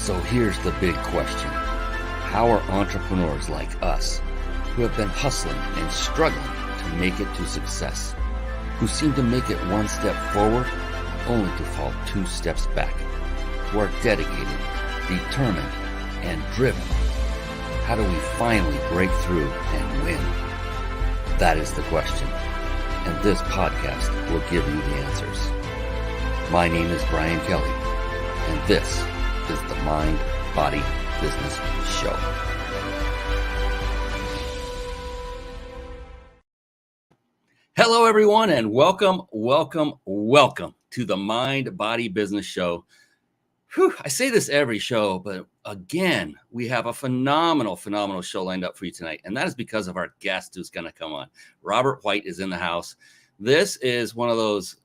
So here's the big question. How are entrepreneurs like us, who have been hustling and struggling to make it to success, who seem to make it one step forward only to fall two steps back, who are dedicated, determined, and driven, how do we finally break through and win? That is the question, and this podcast will give you the answers. My name is Brian Kelly, and this is the Mind, Body, Business Show. Hello, everyone, and welcome to the Mind, Body, Business Show. Whew, I say this every show, but again, we have a phenomenal show lined up for you tonight, and that is because of our guest who's going to come on. Robert White is in the house. This is one of those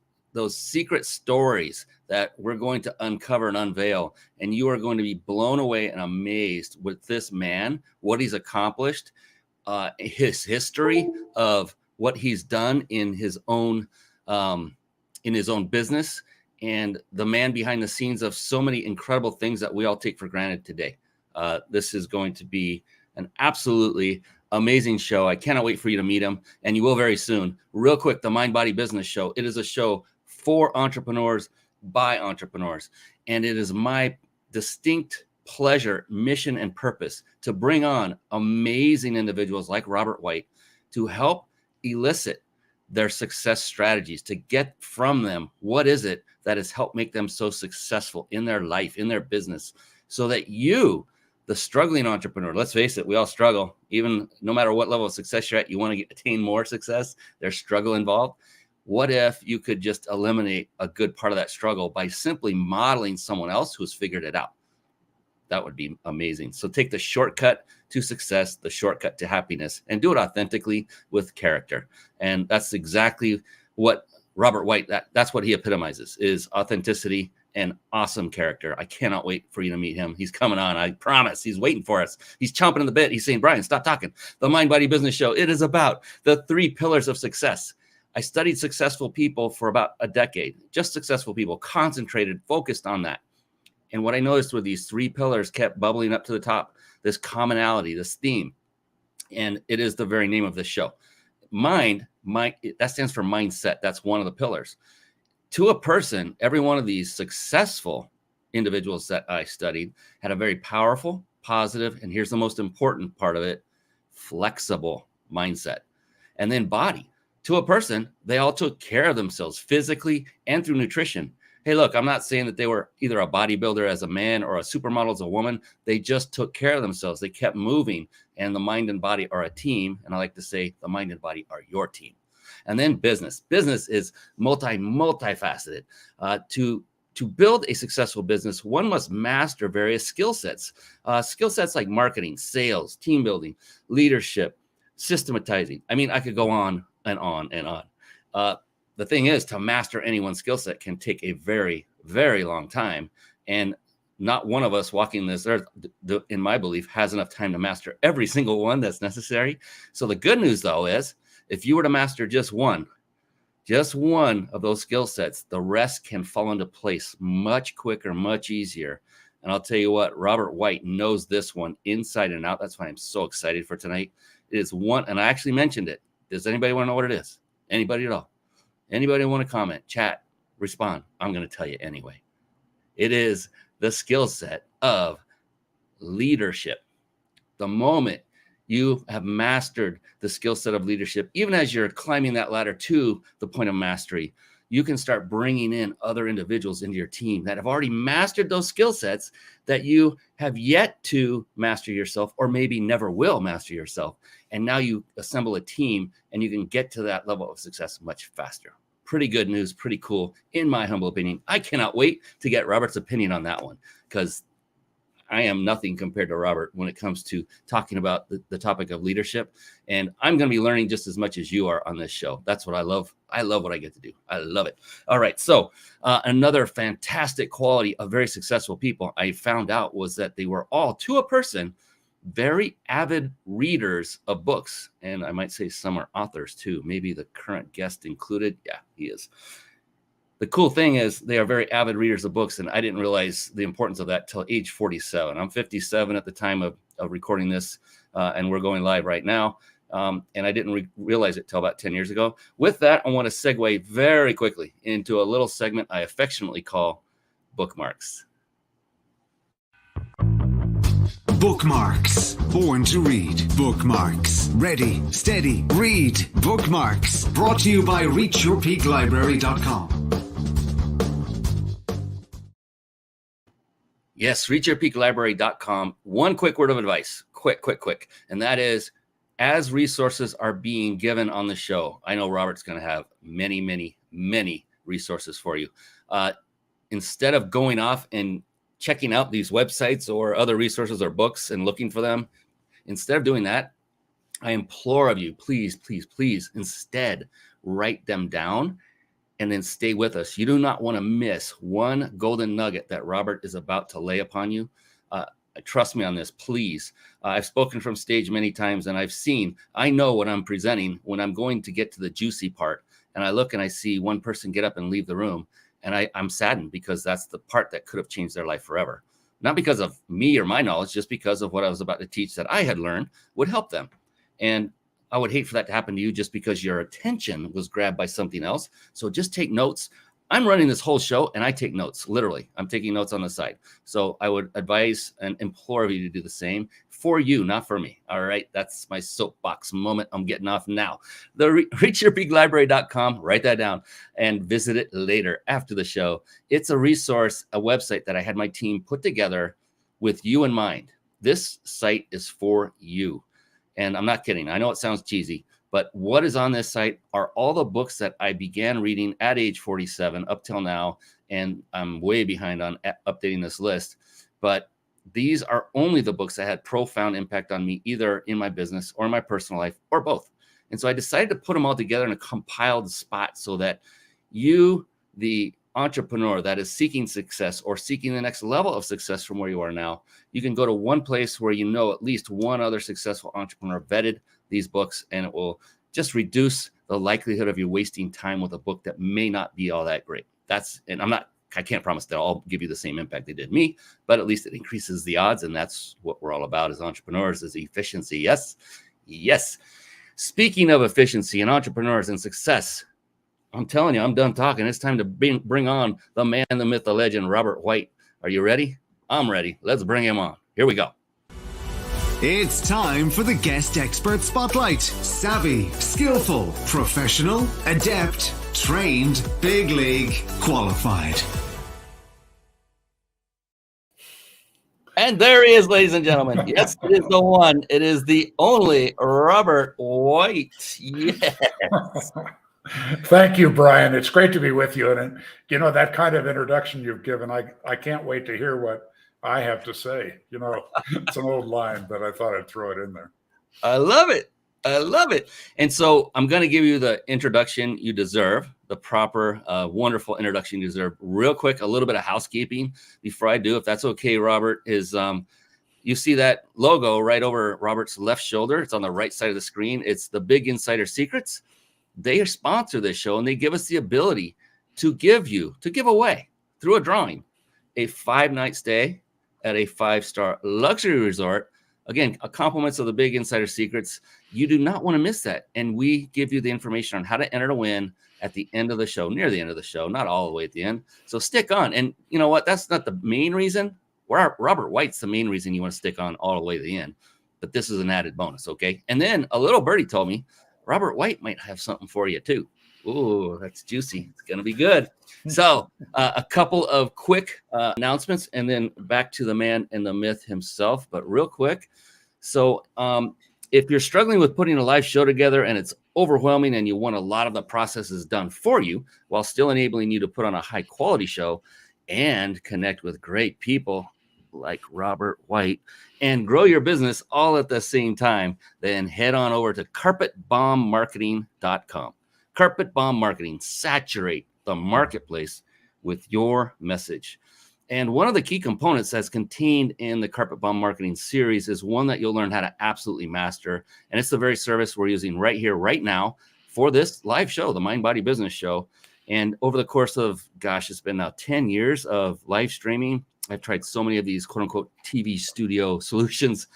secret stories that we're going to uncover and unveil, and you are going to be blown away and amazed with this man, what he's accomplished, his history of what he's done in his own business, and the man behind the scenes of so many incredible things that we all take for granted today. This is going to be an absolutely amazing show. I cannot wait for you to meet him, and you will very soon. Real quick, the Mind Body Business Show. It is a show for entrepreneurs by entrepreneurs, and it is my distinct pleasure, mission, and purpose to bring on amazing individuals like Robert White to help elicit their success strategies, to get from them what is it that has helped make them so successful in their life, in their business, so that you, the struggling entrepreneur, let's face it, we all struggle. Even no matter what level of success you're at, you want to attain more success. There's struggle involved. What if you could just eliminate a good part of that struggle by simply modeling someone else who's figured it out? That would be amazing. So take the shortcut to success, the shortcut to happiness, and do it authentically with character. And that's exactly what Robert White, that's what he epitomizes, is authenticity and awesome character. I cannot wait for you to meet him. He's coming on. I promise. He's waiting for us. He's chomping in the bit. He's saying, Brian, stop talking. The Mind Body Business Show. It is about the 3 pillars of success. I studied successful people for about a decade, just successful people, concentrated, focused on that. And what I noticed were these 3 pillars kept bubbling up to the top, this commonality, this theme. And it is the very name of this show. Mind, that stands for mindset. That's one of the pillars. To a person, every one of these successful individuals that I studied had a very powerful, positive, and here's the most important part of it, flexible mindset. And then body. To a person, they all took care of themselves physically and through nutrition. Hey, look, I'm not saying that they were either a bodybuilder as a man or a supermodel as a woman. They just took care of themselves. They kept moving, and the mind and body are a team. And I like to say the mind and body are your team. And then business. Business is multifaceted. To build a successful business, one must master various skill sets. Skill sets like marketing, sales, team building, leadership, systematizing. I mean, I could go on and on and on. The thing is, to master any one skill set can take a very, very long time. And not one of us walking this earth, in my belief, has enough time to master every single one that's necessary. So the good news, though, is if you were to master just one of those skill sets, the rest can fall into place much quicker, much easier. And I'll tell you what, Robert White knows this one inside and out. That's why I'm so excited for tonight. It is one, and I actually mentioned it. Does anybody want to know what it is? Anybody at all? Anybody want to comment, chat, respond? I'm going to tell you anyway. It is the skill set of leadership. The moment you have mastered the skill set of leadership, even as you're climbing that ladder to the point of mastery, you can start bringing in other individuals into your team that have already mastered those skill sets that you have yet to master yourself, or maybe never will master yourself. And now you assemble a team and you can get to that level of success much faster. Pretty good news, pretty cool, in my humble opinion. I cannot wait to get Robert's opinion on that one, because I am nothing compared to Robert when it comes to talking about the topic of leadership. And I'm going to be learning just as much as you are on this show. That's what I love. I love what I get to do. I love it. All right. So another fantastic quality of very successful people I found out was that they were all, to a person, very avid readers of books. And I might say some are authors too. Maybe the current guest included. Yeah, he is. The cool thing is they are very avid readers of books, and I didn't realize the importance of that till age 47. I'm 57 at the time of recording this, and we're going live right now. And I didn't realize it till about 10 years ago. With that, I want to segue very quickly into a little segment I affectionately call Bookmarks. Bookmarks. Born to read. Bookmarks. Ready, steady, read. Bookmarks. Brought to you by reachyourpeaklibrary.com. Yes, reachyourpeaklibrary.com. One quick word of advice. Quick. And that is, as resources are being given on the show, I know Robert's going to have many resources for you. Instead of going off and checking out these websites or other resources or books and looking for them, instead of doing that, I implore of you, please, instead write them down and then stay with us. You do not want to miss one golden nugget that Robert is about to lay upon you. Trust me on this, please. I've spoken from stage many times, and I know what I'm presenting when I'm going to get to the juicy part. And I look and I see one person get up and leave the room, and I'm saddened because that's the part that could have changed their life forever. Not because of me or my knowledge, just because of what I was about to teach that I had learned would help them. And I would hate for that to happen to you just because your attention was grabbed by something else. So just take notes. I'm running this whole show and I take notes, literally. I'm taking notes on the side. So I would advise and implore of you to do the same for you, not for me. All right. That's my soapbox moment. I'm getting off now. The reachyourpeaklibrary.com, write that down and visit it later after the show. It's a resource, a website that I had my team put together with you in mind. This site is for you. And I'm not kidding. I know it sounds cheesy, but what is on this site are all the books that I began reading at age 47 up till now. And I'm way behind on updating this list. But these are only the books that had profound impact on me, either in my business or in my personal life or both. And so I decided to put them all together in a compiled spot so that you, the entrepreneur that is seeking success or seeking the next level of success from where you are now, you can go to one place where you know at least one other successful entrepreneur vetted these books, and it will just reduce the likelihood of you wasting time with a book that may not be all that great. I can't promise that I'll give you the same impact they did me, but at least it increases the odds, and that's what we're all about as entrepreneurs, is efficiency. Yes. Speaking of efficiency and entrepreneurs and success, I'm telling you, I'm done talking. It's time to bring on the man, the myth, the legend, Robert White. Are you ready? I'm ready. Let's bring him on. Here we go. It's time for the Guest Expert Spotlight. Savvy, skillful, professional, adept, trained, big league, qualified. And there he is, ladies and gentlemen. Yes, it is the one. It is the only Robert White. Yes. Thank you, Brian. It's great to be with you. And, that kind of introduction you've given, I can't wait to hear what I have to say. It's an old line, but I thought I'd throw it in there. I love it. And so I'm going to give you the introduction you deserve, the proper, wonderful introduction you deserve. Real quick, a little bit of housekeeping before I do, if that's okay, Robert, is you see that logo right over Robert's left shoulder. It's on the right side of the screen. It's the Big Insider Secrets. They sponsor this show, and they give us the ability to give away through a drawing, a 5-night stay at a 5-star luxury resort. Again, compliments of the Big Insider Secrets. You do not want to miss that. And we give you the information on how to enter to win at the end of the show, near the end of the show, not all the way at the end. So stick on. And you know what? That's not the main reason. Robert White's the main reason you want to stick on all the way to the end. But this is an added bonus, okay? And then a little birdie told me Robert White might have something for you too. Ooh, that's juicy. It's going to be good. So a couple of quick announcements and then back to the man and the myth himself, but real quick. So if you're struggling with putting a live show together and it's overwhelming and you want a lot of the processes done for you while still enabling you to put on a high quality show and connect with great people like Robert White and grow your business all at the same time, then head on over to carpetbombmarketing.com. Carpet Bomb Marketing, saturate the marketplace with your message. And one of the key components that's contained in the Carpet Bomb Marketing series is one that you'll learn how to absolutely master. And it's the very service we're using right here, right now for this live show, the Mind Body Business Show. And over the course of, gosh, it's been now 10 years of live streaming. I've tried so many of these quote unquote TV studio solutions.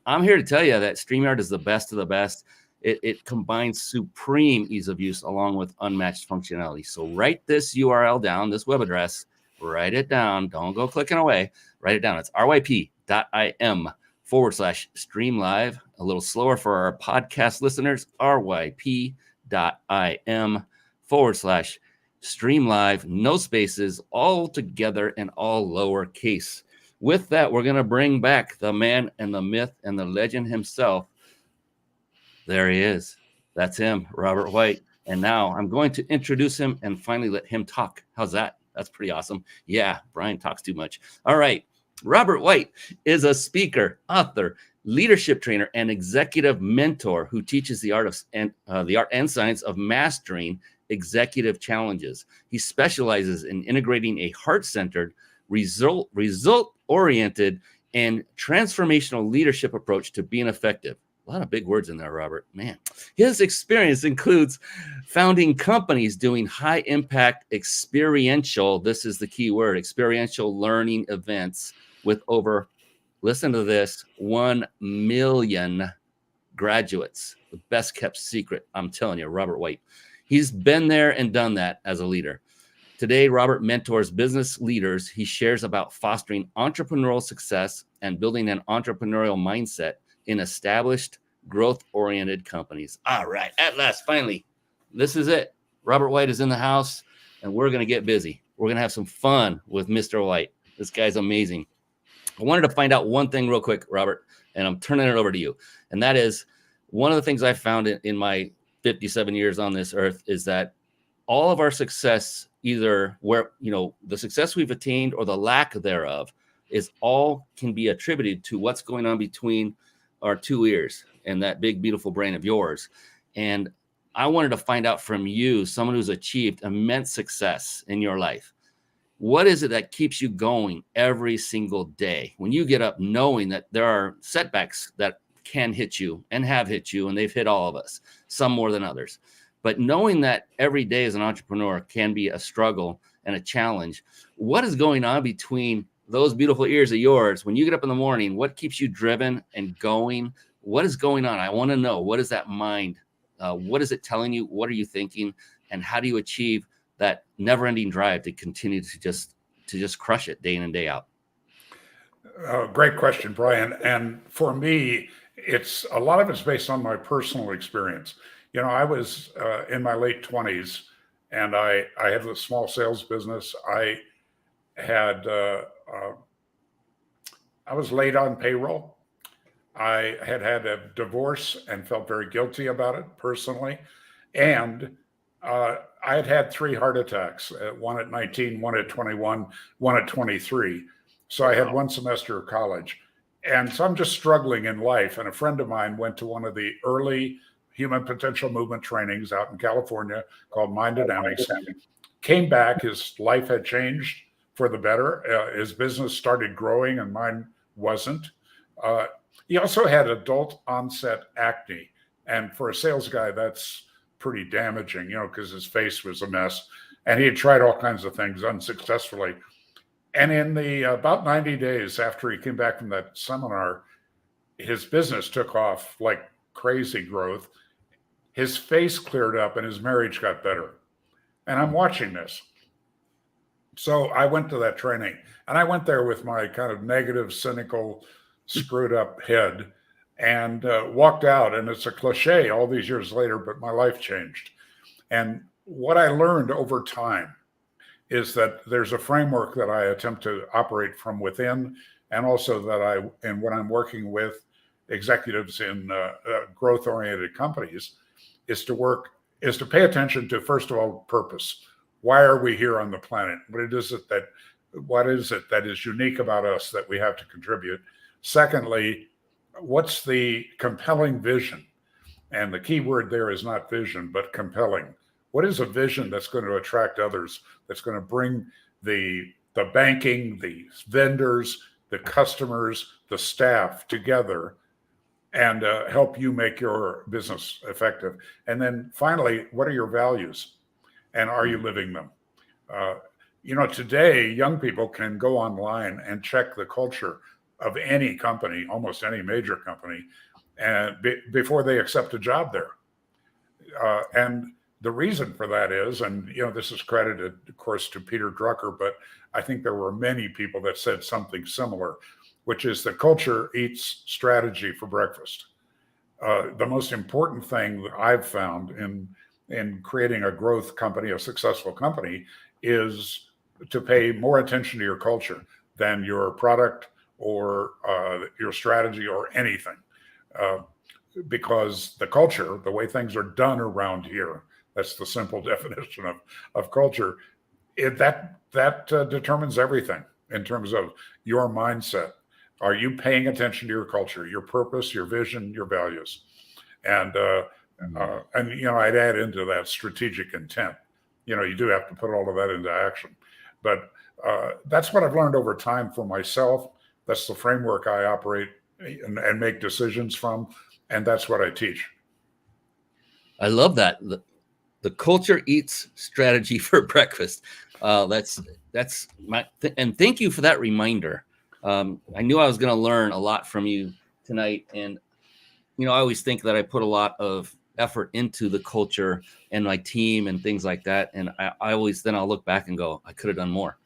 I'm here to tell you that StreamYard is the best of the best. It combines supreme ease of use along with unmatched functionality. So write this URL down, this web address, write it down. Don't go clicking away. Write it down. It's ryp.im/StreamLive. A little slower for our podcast listeners, ryp.im/StreamLive. No spaces, all together and all lowercase. With that, we're going to bring back the man and the myth and the legend himself. There he is. That's him, Robert White. And now I'm going to introduce him and finally let him talk. How's that? That's pretty awesome. Yeah, Brian talks too much. All right. Robert White is a speaker, author, leadership trainer, and executive mentor who teaches the art and science of mastering executive challenges. He specializes in integrating a heart-centered, result-oriented, and transformational leadership approach to being effective. A lot of big words in there, Robert. Man, his experience includes founding companies doing high impact experiential, this is the key word, experiential learning events with over, listen to this, 1 million graduates. The best kept secret, I'm telling you, Robert White. He's been there and done that as a leader. Today, Robert mentors business leaders. He shares about fostering entrepreneurial success and building an entrepreneurial mindset in established, growth-oriented companies. All right, at last, finally, this is it. Robert White is in the house, and we're going to get busy. We're going to have some fun with Mr. White. This guy's amazing. I wanted to find out one thing real quick, Robert, and I'm turning it over to you. And that is one of the things I found in my 57 years on this earth is that all of our success, either where, the success we've attained or the lack thereof, is all can be attributed to what's going on between our two ears and that big, beautiful brain of yours. And I wanted to find out from you, someone who's achieved immense success in your life, what is it that keeps you going every single day when you get up knowing that there are setbacks that can hit you and have hit you, and they've hit all of us, some more than others. But knowing that every day as an entrepreneur can be a struggle and a challenge, what is going on between those beautiful ears of yours when you get up in the morning? What keeps you driven and going? What is going on? I want to know, what is that mind? What is it telling you? What are you thinking? And how do you achieve that never-ending drive to continue to just crush it day in and day out? Great question, Brian. And for me, a lot of it's based on my personal experience. I was in my late 20s, and I had a small sales business. I was late on payroll. I had a divorce and felt very guilty about it personally. And I had 3 heart attacks, one at 19, one at 21, one at 23. So I had 1 semester of college. And so I'm just struggling in life. And a friend of mine went to one of the early human potential movement trainings out in California called Mind Dynamics. Came back, his life had changed for the better. His business started growing and mine wasn't. He also had adult onset acne. And for a sales guy, that's pretty damaging, because his face was a mess. And he had tried all kinds of things unsuccessfully. And in the about 90 days after he came back from that seminar, his business took off like crazy growth. His face cleared up and his marriage got better. And I'm watching this. So I went to that training, and I went there with my kind of negative, cynical, screwed up head, and walked out. And it's a cliche all these years later, but my life changed. And what I learned over time is that there's a framework that I attempt to operate from within, and also that and when I'm working with executives in growth-oriented companies, is to pay attention to, first of all, purpose. Why are we here on the planet? What is it that is unique about us that we have to contribute? Secondly, what's the compelling vision? And the key word there is not vision, but compelling. What is a vision that's going to attract others, that's going to bring the banking, the vendors, the customers, the staff together and help you make your business effective? And then finally, what are your values? And are you living them? Today, young people can go online and check the culture of any company, almost any major company, and before they accept a job there. And the reason for that is, and this is credited, of course, to Peter Drucker, but I think there were many people that said something similar, which is that culture eats strategy for breakfast. The most important thing that I've found in creating a growth company, a successful company, is to pay more attention to your culture than your product or your strategy or anything. Because the culture, the way things are done around here, that's the simple definition of culture, that determines everything in terms of your mindset. Are you paying attention to your culture, your purpose, your vision, your values? And I'd add into that strategic intent. You do have to put all of that into action. But that's what I've learned over time for myself. That's the framework I operate and make decisions from. And that's what I teach. I love that. The culture eats strategy for breakfast. That's and thank you for that reminder. I knew I was going to learn a lot from you tonight. And, I always think that I put a lot of effort into the culture and my team and things like that. And I always, then I'll look back and go, I could have done more.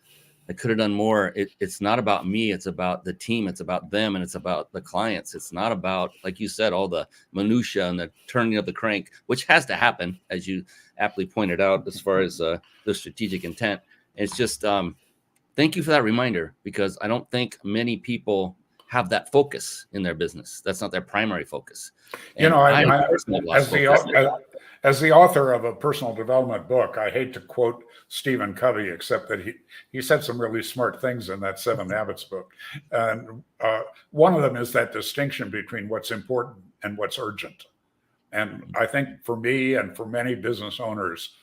I could have done more. It's not about me. It's about the team. It's about them. And it's about the clients. It's not about, like you said, all the minutia and the turning of the crank, which has to happen, as you aptly pointed out, as far as the strategic intent. It's just, thank you for that reminder, because I don't think many people have that focus in their business. That's not their primary focus. And as the author of a personal development book, I hate to quote Stephen Covey, except that he said some really smart things in that 7 Habits book. And one of them is that distinction between what's important and what's urgent. And I think for me and for many business owners,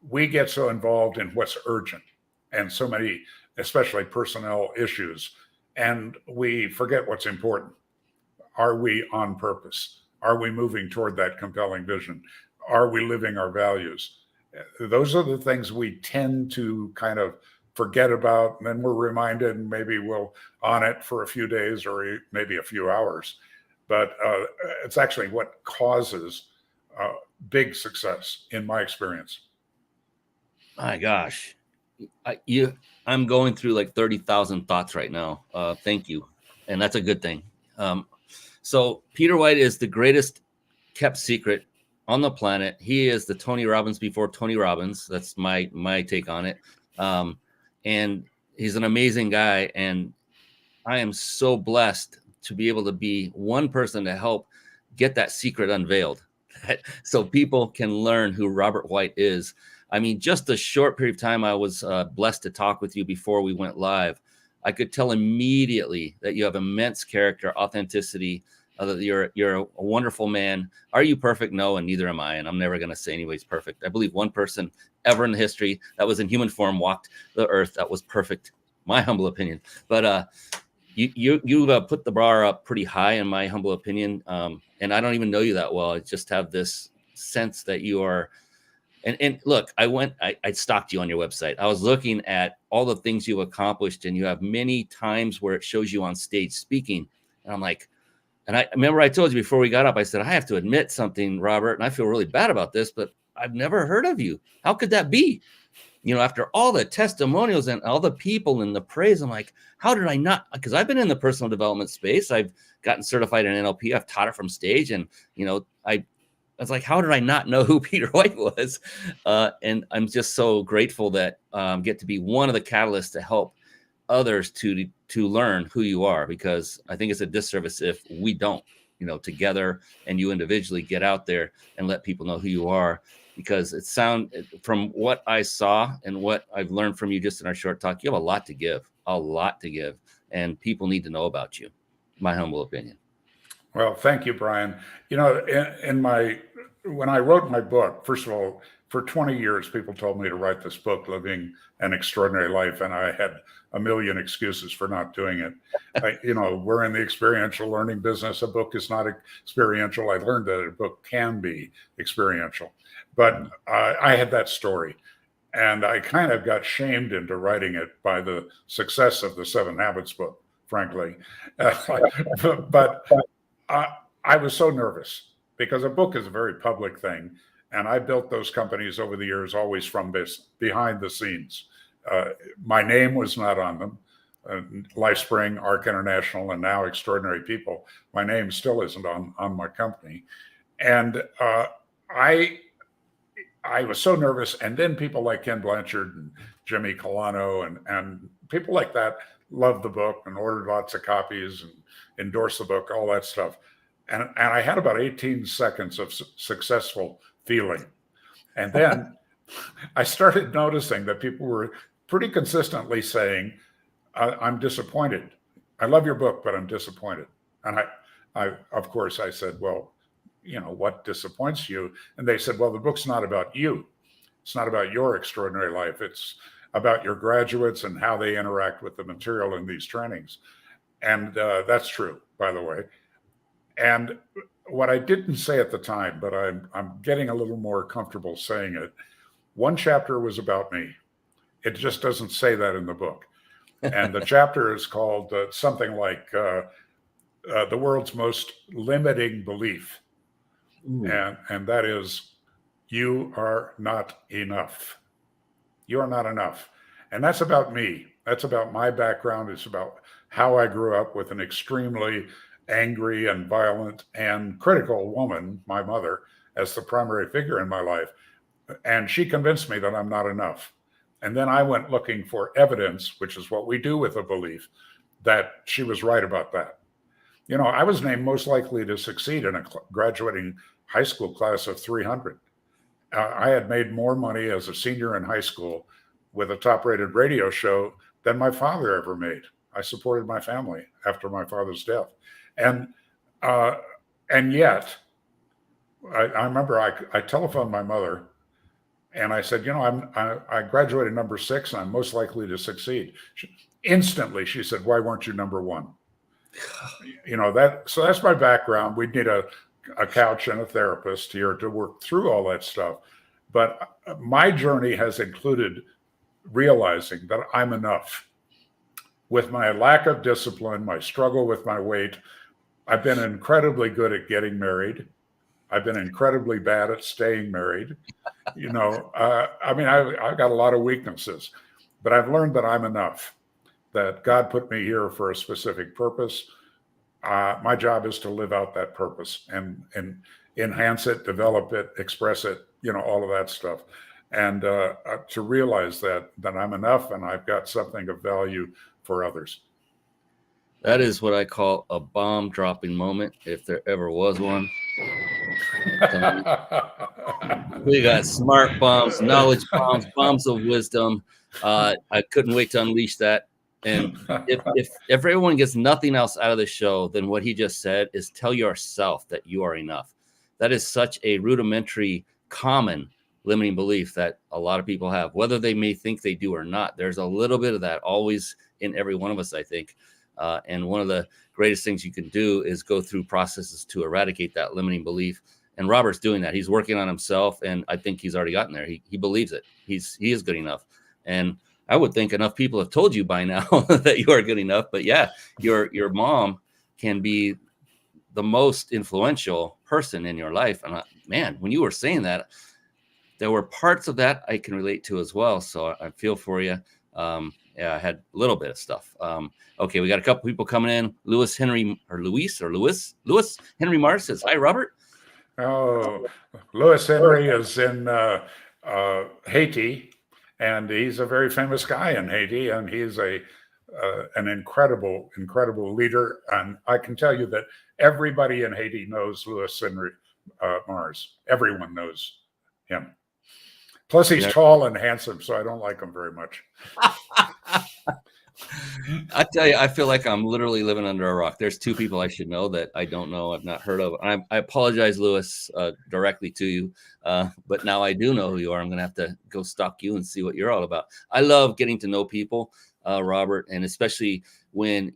we get so involved in what's urgent and so many, especially personnel issues, and we forget what's important. Are we on purpose? Are we moving toward that compelling vision? Are we living our values? Those are the things we tend to kind of forget about, and then we're reminded, and maybe we'll on it for a few days or maybe a few hours. But it's actually what causes big success, in my experience. My gosh, I'm going through like 30,000 thoughts right now. Thank you, and that's a good thing. So Peter White is the greatest kept secret on the planet. He is the Tony Robbins before Tony Robbins. That's my take on it. And he's an amazing guy, and I am so blessed to be able to be one person to help get that secret unveiled, so people can learn who Robert White is. I mean, just a short period of time I was blessed to talk with you before we went live. I could tell immediately that you have immense character, authenticity, that you're a wonderful man. Are you perfect? No, and neither am I. And I'm never going to say anybody's perfect. I believe one person ever in history that was in human form walked the earth that was perfect. My humble opinion. But you put the bar up pretty high, in my humble opinion. And I don't even know you that well. I just have this sense that you are. And look, I stalked you on your website. I was looking at all the things you've accomplished, and you have many times where it shows you on stage speaking. And I'm like, and I remember I told you before we got up, I said, I have to admit something, Robert, and I feel really bad about this, but I've never heard of you. How could that be? After all the testimonials and all the people and the praise, I'm like, how did I not? Because I've been in the personal development space. I've gotten certified in NLP. I've taught it from stage. And, I was like, how did I not know who Peter White was? And I'm just so grateful that get to be one of the catalysts to help others to learn who you are, because I think it's a disservice if we don't, together and you individually get out there and let people know who you are, because from what I saw and what I've learned from you just in our short talk, you have a lot to give, and people need to know about you, my humble opinion. Well, thank you, Brian. When I wrote my book, first of all, for 20 years, people told me to write this book, Living an Extraordinary Life, and I had a million excuses for not doing it. We're in the experiential learning business. A book is not experiential. I learned that a book can be experiential, but I had that story. And I kind of got shamed into writing it by the success of the 7 Habits book, frankly. But I was so nervous because a book is a very public thing. And I built those companies over the years, always from behind the scenes. My name was not on them. LifeSpring, Arc International, and now Extraordinary People. My name still isn't on my company. And I was so nervous. And then people like Ken Blanchard and Jimmy Colano and people like that loved the book and ordered lots of copies and endorsed the book, all that stuff. And I had about 18 seconds of successful feeling. And then I started noticing that people were pretty consistently saying, I'm disappointed. I love your book, but I'm disappointed. And I of course, I said, well, what disappoints you? And they said, well, the book's not about you. It's not about your extraordinary life. It's about your graduates and how they interact with the material in these trainings. And that's true, by the way. And what I didn't say at the time, but I'm getting a little more comfortable saying it, one chapter was about me. It just doesn't say that in the book. And the chapter is called something like the world's most limiting belief. And that is, you are not enough. You are not enough. And that's about me. That's about my background. It's about how I grew up with an extremely angry and violent and critical woman, my mother, as the primary figure in my life. And she convinced me that I'm not enough. And then I went looking for evidence, which is what we do with a belief, that she was right about that. I was named most likely to succeed in a graduating high school class of 300. I had made more money as a senior in high school with a top-rated radio show than my father ever made. I supported my family after my father's death. And yet, I remember I telephoned my mother and I said, I graduated number 6 and I'm most likely to succeed. Instantly, she said, why weren't you number 1? So that's my background. We'd need a couch and a therapist here to work through all that stuff. But my journey has included realizing that I'm enough. With my lack of discipline, my struggle with my weight, I've been incredibly good at getting married. I've been incredibly bad at staying married. I've got a lot of weaknesses, but I've learned that I'm enough, that God put me here for a specific purpose. My job is to live out that purpose and enhance it, develop it, express it, all of that stuff. And to realize that I'm enough and I've got something of value for others. That is what I call a bomb dropping moment, if there ever was one. We got smart bombs, knowledge bombs, bombs of wisdom. I couldn't wait to unleash that. And if everyone gets nothing else out of the show, then what he just said is tell yourself that you are enough. That is such a rudimentary, common limiting belief that a lot of people have, whether they may think they do or not. There's a little bit of that always in every one of us, I think. And one of the greatest things you can do is go through processes to eradicate that limiting belief. And Robert's doing that. He's working on himself, and I think he's already gotten there. He believes it. He is good enough. And I would think enough people have told you by now that you are good enough. But yeah, your mom can be the most influential person in your life. And man, when you were saying that, there were parts of that I can relate to as well. So I feel for you. Yeah, I had a little bit of stuff. Okay, we got a couple people coming in. Louis Henry Mars says, hi, Robert. Oh, Louis Henry is in Haiti, and he's a very famous guy in Haiti, and he's an incredible leader. And I can tell you that everybody in Haiti knows Louis Henry Mars. Everyone knows him. Plus, he's tall and handsome, so I don't like him very much. I tell you, I feel like I'm literally living under a rock. There's 2 people I should know that I don't know, I've not heard of. I apologize, Louis, directly to you. But now I do know who you are. I'm going to have to go stalk you and see what you're all about. I love getting to know people, Robert, and especially when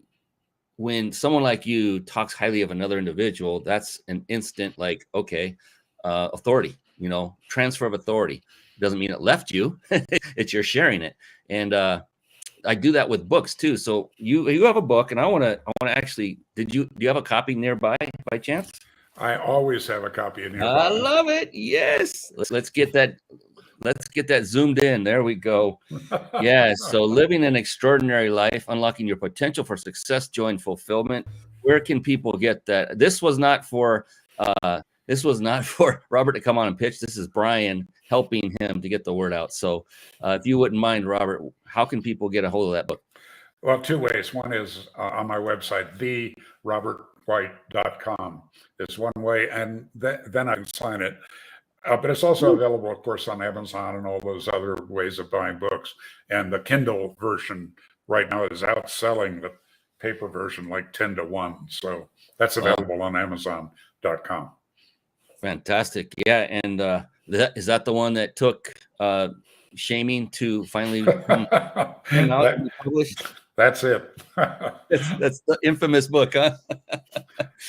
someone like you talks highly of another individual, that's an instant authority, transfer of authority. Doesn't mean it left you. It's you're sharing it. And I do that with books too. So you have a book, and I want to actually. Do you have a copy nearby by chance? I always have a copy in I nearby. love it. Yes. Let's get that. Let's get that zoomed in. There we go. Yeah. So living an extraordinary life, unlocking your potential for success, joy, and fulfillment. Where can people get that? This was not for Robert to come on and pitch. This is Brian helping him to get the word out. So if you wouldn't mind, Robert, how can people get a hold of that book? Well, two ways. One is on my website, therobertwhite.com is one way, and then I can sign it. But it's also available, of course, on Amazon and all those other ways of buying books. And the Kindle version right now is outselling the paper version like 10 to 1. So that's available on Amazon.com. Fantastic. Yeah. And is that the one that took shaming to finally come out and be published? That's it. That's the infamous book, huh?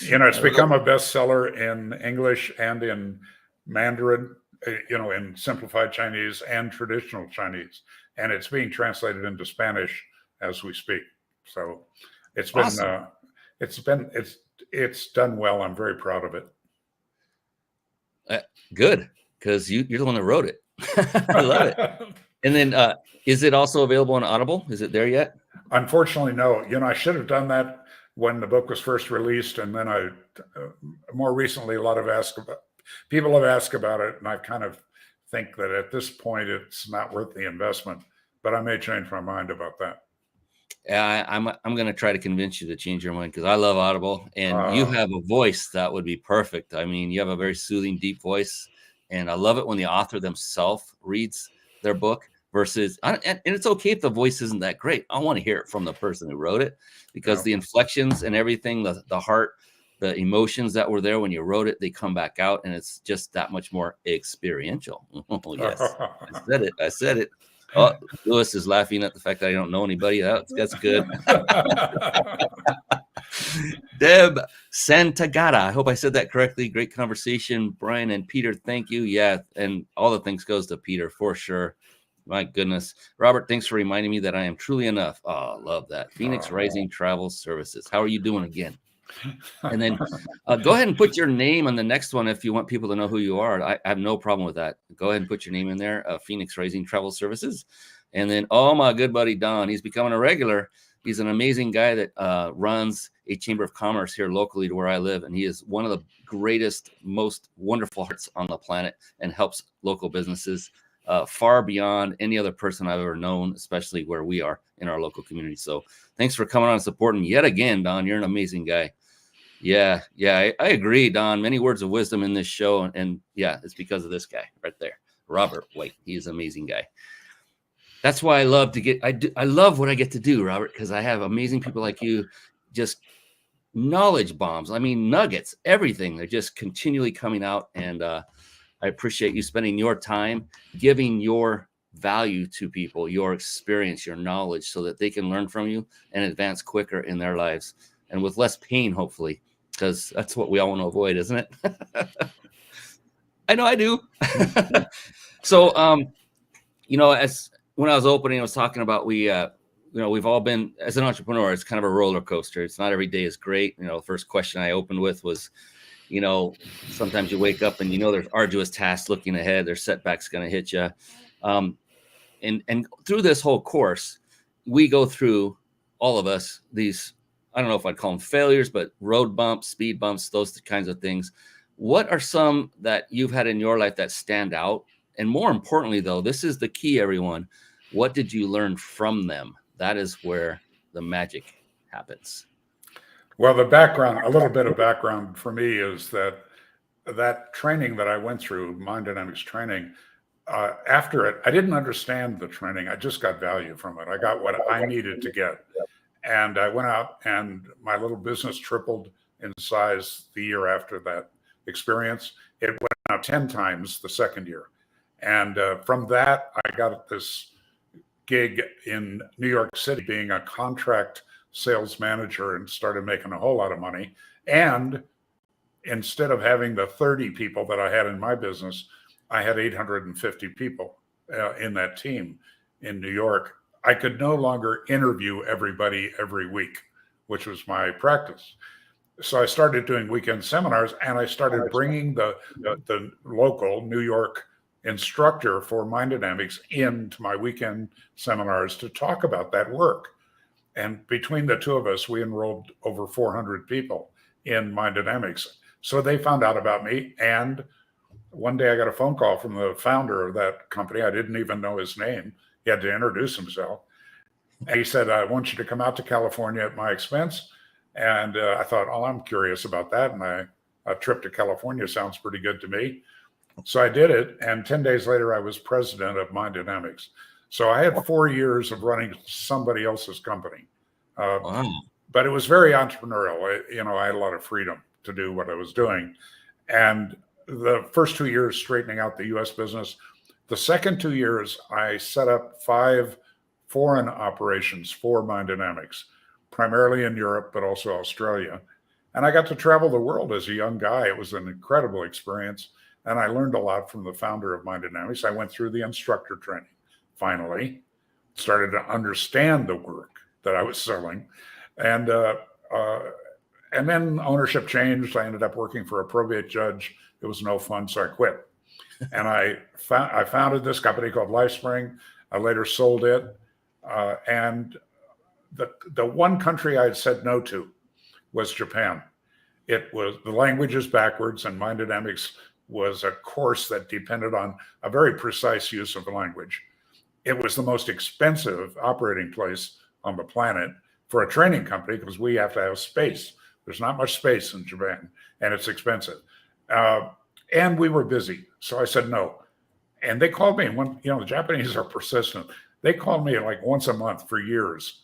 It's become a bestseller in English and in Mandarin, in simplified Chinese and traditional Chinese, and it's being translated into Spanish as we speak. So it's been, awesome. It's done well. I'm very proud of it. Good, because you're the one that wrote it. I love it. And then, is it also available on Audible? Is it there yet? Unfortunately, no. I should have done that when the book was first released, and then more recently, people have asked about it, and I kind of think that at this point it's not worth the investment. But I may change my mind about that. Yeah, I'm going to try to convince you to change your mind, because I love Audible, and you have a voice that would be perfect. I mean, you have a very soothing, deep voice, and I love it when the author themselves reads their book versus, and it's okay if the voice isn't that great. I want to hear it from the person who wrote it, because the inflections and everything, the heart, the emotions that were there when you wrote it, they come back out, and it's just that much more experiential. Oh, yes, I said it. Oh, Lewis is laughing at the fact that I don't know anybody. That's good. Deb Santagata, I hope I said that correctly. Great conversation. Brian and Peter, thank you. Yeah, and all the thanks goes to Peter for sure. My goodness. Robert, thanks for reminding me that I am truly enough. Oh, love that. Phoenix Rising Travel Services. How are you doing again? And then go ahead and put your name on the next one if you want people to know who you are. I have no problem with that. Go ahead and put your name in there, Phoenix Rising Travel Services. And then, my good buddy Don, he's becoming a regular. He's an amazing guy that runs a chamber of commerce here locally to where I live. And he is one of the greatest, most wonderful hearts on the planet, and helps local businesses far beyond any other person I've ever known, especially where we are in our local community. So thanks for coming on and supporting yet again, Don. You're an amazing guy. Yeah, I agree, Don. Many words of wisdom in this show. And yeah, it's because of this guy right there, Robert White. He's an amazing guy. That's why I love I love what I get to do, Robert, because I have amazing people like you, just knowledge bombs. I mean, nuggets, everything. They're just continually coming out. And I appreciate you spending your time giving your value to people, your experience, your knowledge, so that they can learn from you and advance quicker in their lives and with less pain, hopefully, because that's what we all want to avoid, isn't it? I know I do. So, as when I was opening, I was talking about we've all been, as an entrepreneur, it's kind of a roller coaster. It's not every day is great. The first question I opened with was, sometimes you wake up and there's arduous tasks looking ahead. There's setbacks going to hit you. And through this whole course, we go through, all of us, these, I don't know if I'd call them failures, but road bumps, speed bumps, those kinds of things. What are some that you've had in your life that stand out? And more importantly, though, this is the key, everyone. What did you learn from them? That is where the magic happens. Well, a little bit of background for me is that training that I went through, mind dynamics training, after it, I didn't understand the training. I just got value from it. I got what I needed to get. And I went out, and my little business tripled in size the year after that experience. It went out 10 times the second year. And from that, I got this gig in New York City being a contract sales manager, and started making a whole lot of money. And instead of having the 30 people that I had in my business, I had 850 people in that team in New York, I could no longer interview everybody every week, which was my practice. So I started doing weekend seminars, and I started bringing the local New York instructor for mind dynamics into my weekend seminars to talk about that work. And between the two of us, we enrolled over 400 people in mind dynamics. So they found out about me. And one day I got a phone call from the founder of that company. I didn't even know his name. He had to introduce himself. And he said, I want you to come out to California at my expense. And I thought, oh, I'm curious about that. And a trip to California sounds pretty good to me. So I did it. And 10 days later, I was president of Mind Dynamics. So I had 4 years of running somebody else's company. Wow. But it was very entrepreneurial. I had a lot of freedom to do what I was doing. And the first 2 years straightening out the US business. The second 2 years, I set up 5 foreign operations for Mind Dynamics, primarily in Europe, but also Australia. And I got to travel the world as a young guy. It was an incredible experience. And I learned a lot from the founder of Mind Dynamics. I went through the instructor training, finally, started to understand the work that I was selling. And then ownership changed. I ended up working for a probate judge. It was no fun, so I quit. And I founded this company called LifeSpring. I later sold it. And the one country I had said no to was Japan. It was, the language is backwards, and Mind Dynamics was a course that depended on a very precise use of the language. It was the most expensive operating place on the planet for a training company because we have to have space. There's not much space in Japan, and it's expensive. And we were busy, so I said no. And they called me, when the Japanese are persistent. They called me like once a month for years.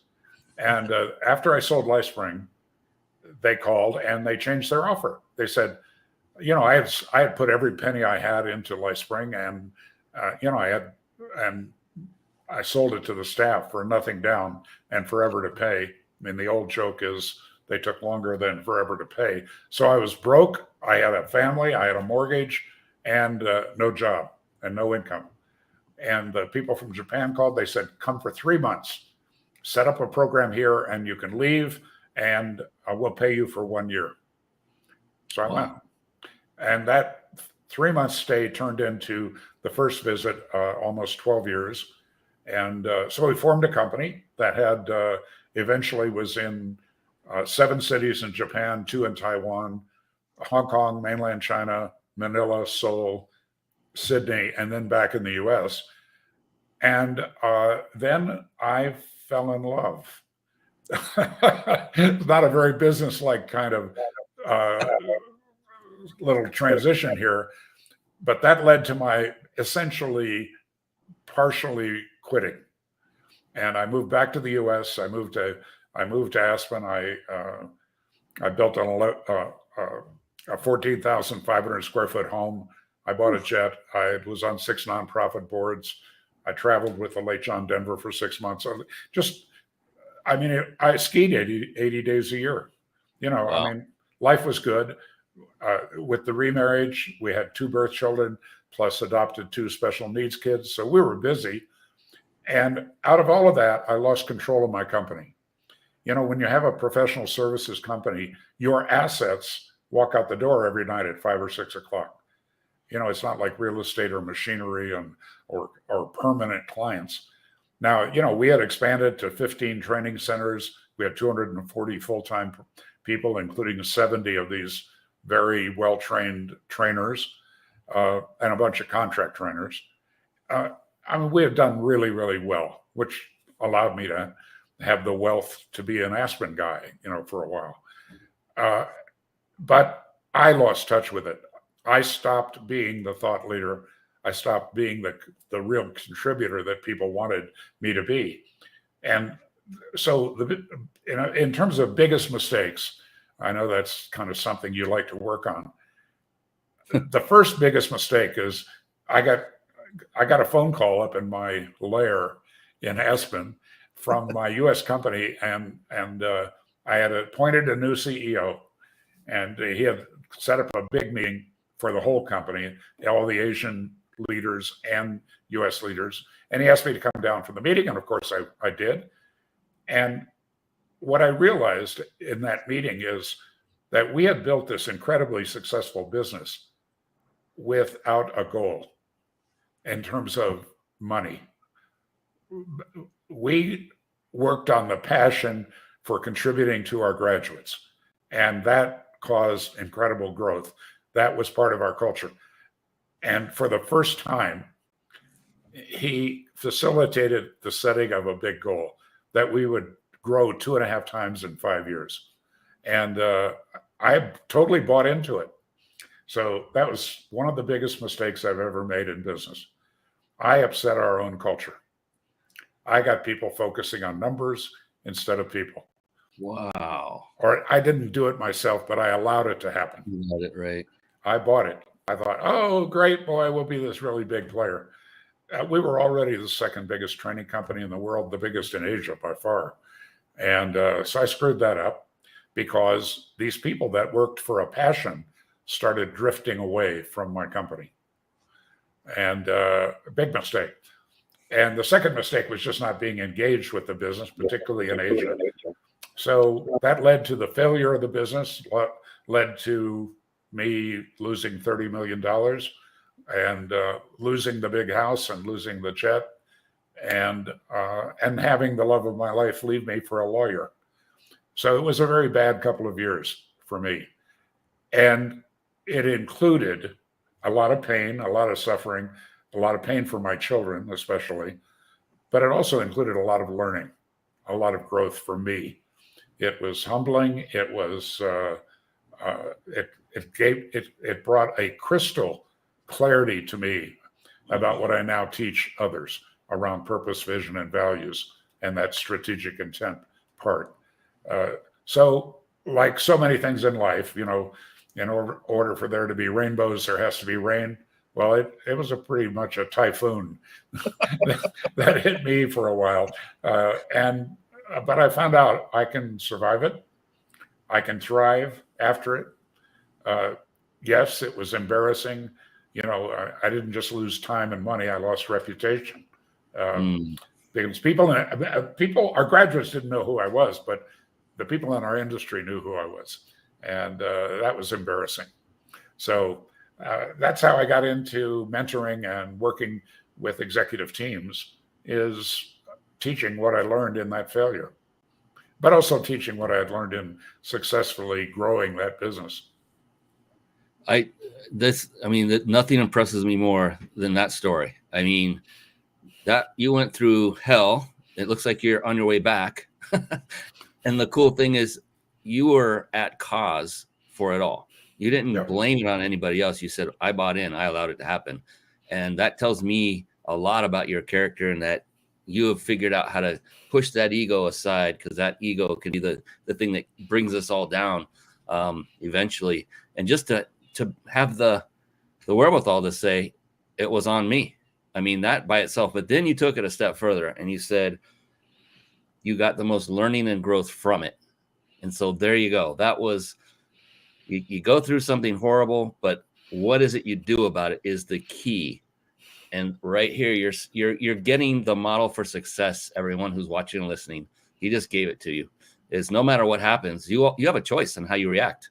And after I sold LifeSpring, they called and they changed their offer. They said, I had put every penny I had into LifeSpring, and I sold it to the staff for nothing down and forever to pay. I mean, the old joke is they took longer than forever to pay. So I was broke. I had a family. I had a mortgage and no job and no income. And the people from Japan called. They said, come for 3 months, set up a program here, and you can leave, and we'll pay you for 1 year. So I went. And that 3 month stay turned into the first visit, almost 12 years. And so we formed a company that had eventually was in 7 cities in Japan, 2 in Taiwan, Hong Kong, mainland China, Manila, Seoul, Sydney, and then back in the US. And then I fell in love. It's not a very business-like kind of little transition here, but that led to my essentially partially quitting. And I moved back to the US. I moved to Aspen. I built a 14,500 square foot home. I bought a jet. I was on 6 nonprofit boards. I traveled with the late John Denver for 6 months. I skied 80 days a year. Wow. I mean, life was good. With the remarriage, we had 2 birth children, plus adopted 2 special needs kids. So we were busy. And out of all of that, I lost control of my company. When you have a professional services company, your assets walk out the door every night at 5 or 6 o'clock. It's not like real estate or machinery or permanent clients. Now, we had expanded to 15 training centers. We had 240 full-time people, including 70 of these very well-trained trainers and a bunch of contract trainers. We have done really, really well, which allowed me to have the wealth to be an Aspen guy, for a while. But I lost touch with it. I stopped being the thought leader. I stopped being the real contributor that people wanted me to be. And so in terms of biggest mistakes, I know that's kind of something you like to work on. The first biggest mistake is I got a phone call up in my lair in Aspen from my U.S. company, and I had appointed a new CEO, and he had set up a big meeting for the whole company, all the Asian leaders and U.S. leaders. And he asked me to come down for the meeting. And of course, I did. And what I realized in that meeting is that we had built this incredibly successful business without a goal in terms of money. We worked on the passion for contributing to our graduates, and that caused incredible growth. That was part of our culture. And for the first time, he facilitated the setting of a big goal that we would grow 2.5 times in 5 years. And I totally bought into it. So that was one of the biggest mistakes I've ever made in business. I upset our own culture. I got people focusing on numbers instead of people. Wow. Or I didn't do it myself, but I allowed it to happen. You got it right. I bought it. I thought, oh, great, boy, we'll be this really big player. We were already the second biggest training company in the world, the biggest in Asia by far. And so I screwed that up because these people that worked for a passion started drifting away from my company. And a big mistake. And the second mistake was just not being engaged with the business, particularly in Asia. So that led to the failure of the business, led to me losing $30 million and losing the big house and losing the jet and having the love of my life leave me for a lawyer. So it was a very bad couple of years for me. And it included a lot of pain, a lot of suffering, a lot of pain for my children, especially, but it also included a lot of learning, a lot of growth for me. It was humbling. It was, it brought a crystal clarity to me about what I now teach others around purpose, vision, and values, and that strategic intent part. So like so many things in life, you know, in order for there to be rainbows, there has to be rain. Well, it was pretty much a typhoon that hit me for a while. But I found out I can survive it. I can thrive after it. Yes, it was embarrassing. You know, I didn't just lose time and money. I lost reputation. Because our graduates didn't know who I was, but the people in our industry knew who I was. And that was embarrassing. So that's how I got into mentoring and working with executive teams, is teaching what I learned in that failure, but also teaching what I had learned in successfully growing that business. Nothing impresses me more than that story. I mean, that you went through hell. It looks like you're on your way back. And the cool thing is you were at cause for it all. You didn't blame it on anybody else. You said, I bought in, I allowed it to happen. And that tells me a lot about your character, and that you have figured out how to push that ego aside, because that ego can be the thing that brings us all down eventually. And just to have the wherewithal to say, it was on me. I mean, that by itself, but then you took it a step further and you said, you got the most learning and growth from it. And so there you go. That was, you go through something horrible, but what is it you do about it is the key. And right here, you're getting the model for success. Everyone who's watching and listening, he just gave it to you. Is no matter what happens, you have a choice on how you react.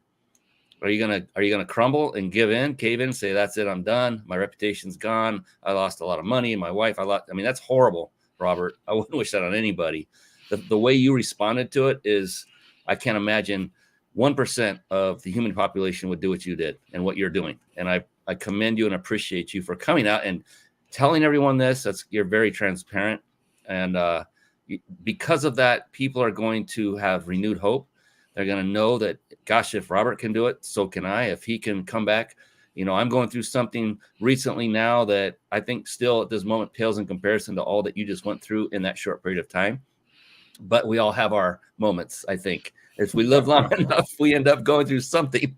Are you gonna crumble and give in, cave in, say that's it, I'm done, my reputation's gone, I lost a lot of money, my wife, that's horrible, Robert. I wouldn't wish that on anybody. The way you responded to it is, I can't imagine 1% of the human population would do what you did and what you're doing. And I commend you and appreciate you for coming out and telling everyone this. You're very transparent. And because of that, people are going to have renewed hope. They're going to know that, gosh, if Robert can do it, so can I. If he can come back, you know, I'm going through something recently now that I think still at this moment pales in comparison to all that you just went through in that short period of time. But we all have our moments, I think. If we live long enough, we end up going through something.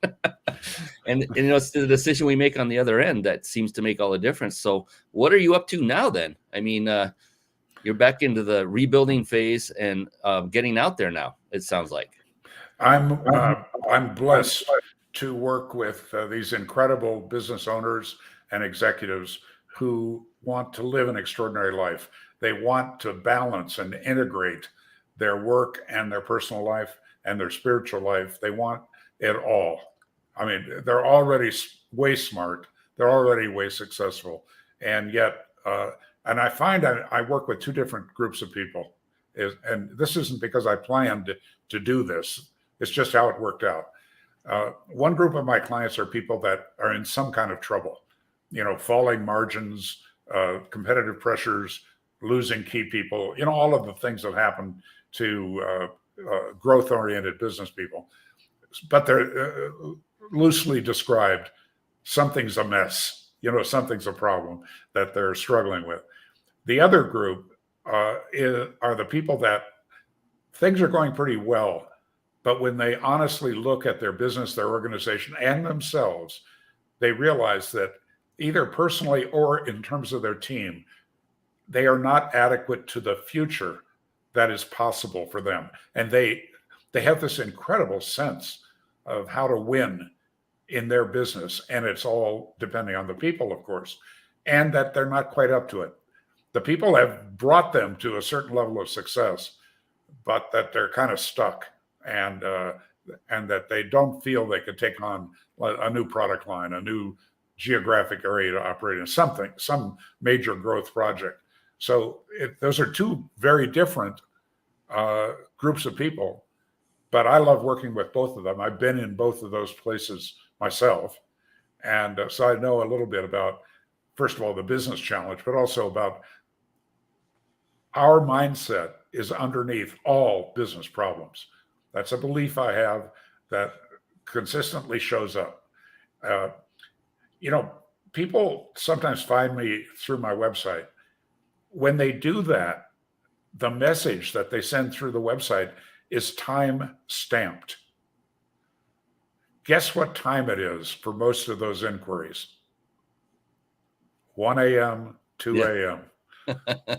and you know, it's the decision we make on the other end that seems to make all the difference. So what are you up to now then? I mean, you're back into the rebuilding phase and getting out there now, it sounds like. I'm blessed to work with these incredible business owners and executives who want to live an extraordinary life. They want to balance and integrate their work and their personal life and their spiritual life. They want it all. I mean, they're already way smart. They're already way successful. And yet, and I find I work with two different groups of people. And this isn't because I planned to do this. It's just how it worked out. One group of my clients are people that are in some kind of trouble, falling margins, competitive pressures, losing key people, all of the things that happen to growth-oriented business people. But they're loosely described, something's a mess, something's a problem that they're struggling with. The other group are the people that things are going pretty well, but when they honestly look at their business, their organization, and themselves, they realize that either personally or in terms of their team, they are not adequate to the future that is possible for them. And they have this incredible sense of how to win in their business. And it's all depending on the people, of course, and that they're not quite up to it. The people have brought them to a certain level of success, but that they're kind of stuck, and that they don't feel they could take on a new product line, a new geographic area to operate in, some major growth project. So those are two very different groups of people, but I love working with both of them. I've been in both of those places myself. And so I know a little bit about, first of all, the business challenge, but also about our mindset is underneath all business problems. That's a belief I have that consistently shows up. People sometimes find me through my website. When they do that, the message that they send through the website is time stamped. Guess what time it is for most of those inquiries? 1 a.m., 2 a.m.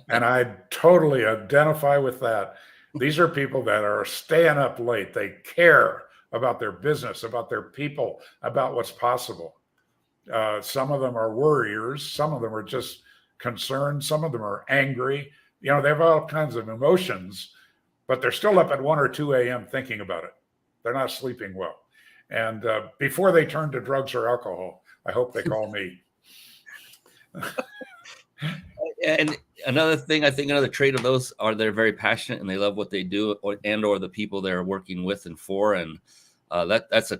And I totally identify with that. These are people that are staying up late. They care about their business, about their people, about what's possible. Some of them are worriers. Some of them are just concerned. Some of them are angry. They have all kinds of emotions, but they're still up at 1 or 2 a.m. thinking about it. They're not sleeping well. And before they turn to drugs or alcohol, I hope they call me. And another thing, I think another trait of those are they're very passionate and they love what they do, or the people they're working with and for. And that's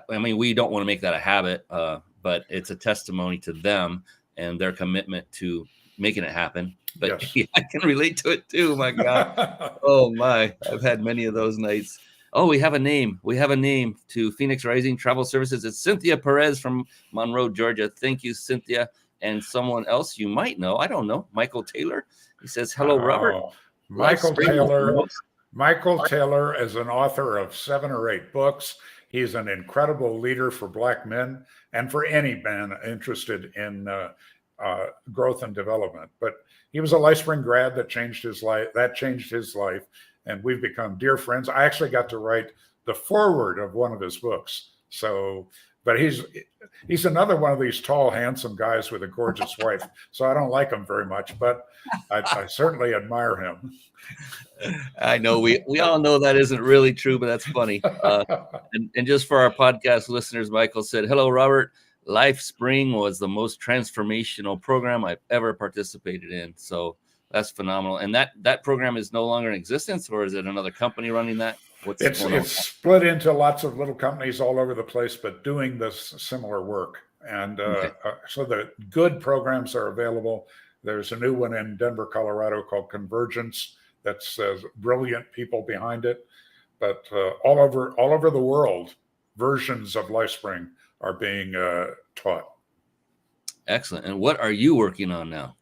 we don't want to make that a habit, but it's a testimony to them and their commitment to making it happen. But yes. Yeah, I can relate to it too. My God. Oh my, I've had many of those nights. Oh, we have a name. We have a name to Phoenix Rising Travel Services. It's Cynthia Perez from Monroe, Georgia. Thank you, Cynthia. And someone else you might know, I don't know, Michael Taylor. He says, hello, Robert. Michael Taylor is an author of 7 or 8 books. He's an incredible leader for Black men and for any man interested in growth and development. But he was a LifeSpring grad that changed his life. And we've become dear friends. I actually got to write the foreword of one of his books. So, but he's another one of these tall, handsome guys with a gorgeous wife. So I don't like him very much, but I certainly admire him. I know we all know that isn't really true, but that's funny. And just for our podcast listeners, Michael said, hello, Robert. LifeSpring was the most transformational program I've ever participated in. So that's phenomenal. And that program is no longer in existence, or is it another company running that? It's split into lots of little companies all over the place, but doing this similar work. And so the good programs are available. There's a new one in Denver, Colorado called Convergence that's brilliant people behind it. But all over the world, versions of LifeSpring are being taught. Excellent. And what are you working on now?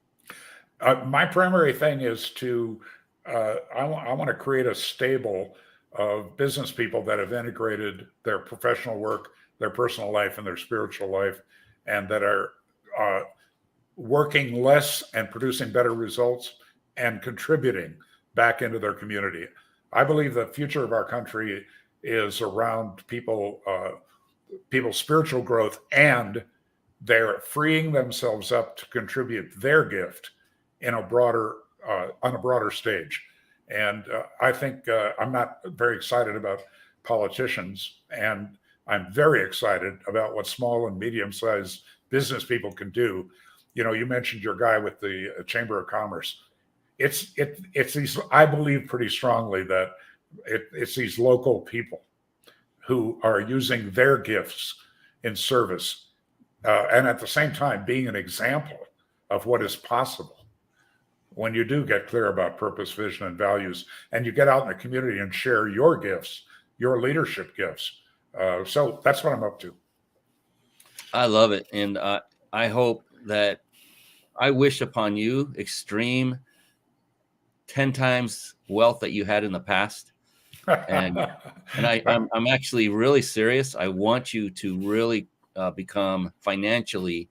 My primary thing is to, I want to create a stable of business people that have integrated their professional work, their personal life, and their spiritual life, and that are working less and producing better results and contributing back into their community. I believe the future of our country is around people's spiritual growth and they're freeing themselves up to contribute their gift in a broader on a broader stage. And I think I'm not very excited about politicians, and I'm very excited about what small and medium-sized business people can do. You mentioned your guy with the Chamber of Commerce. It's these. I believe pretty strongly that it's these local people who are using their gifts in service, and at the same time being an example of what is possible when you do get clear about purpose, vision, and values, and you get out in the community and share your gifts, your leadership gifts. So that's what I'm up to. I love it. And I hope that I wish upon you extreme 10 times wealth that you had in the past. And I'm actually really serious. I want you to really become financially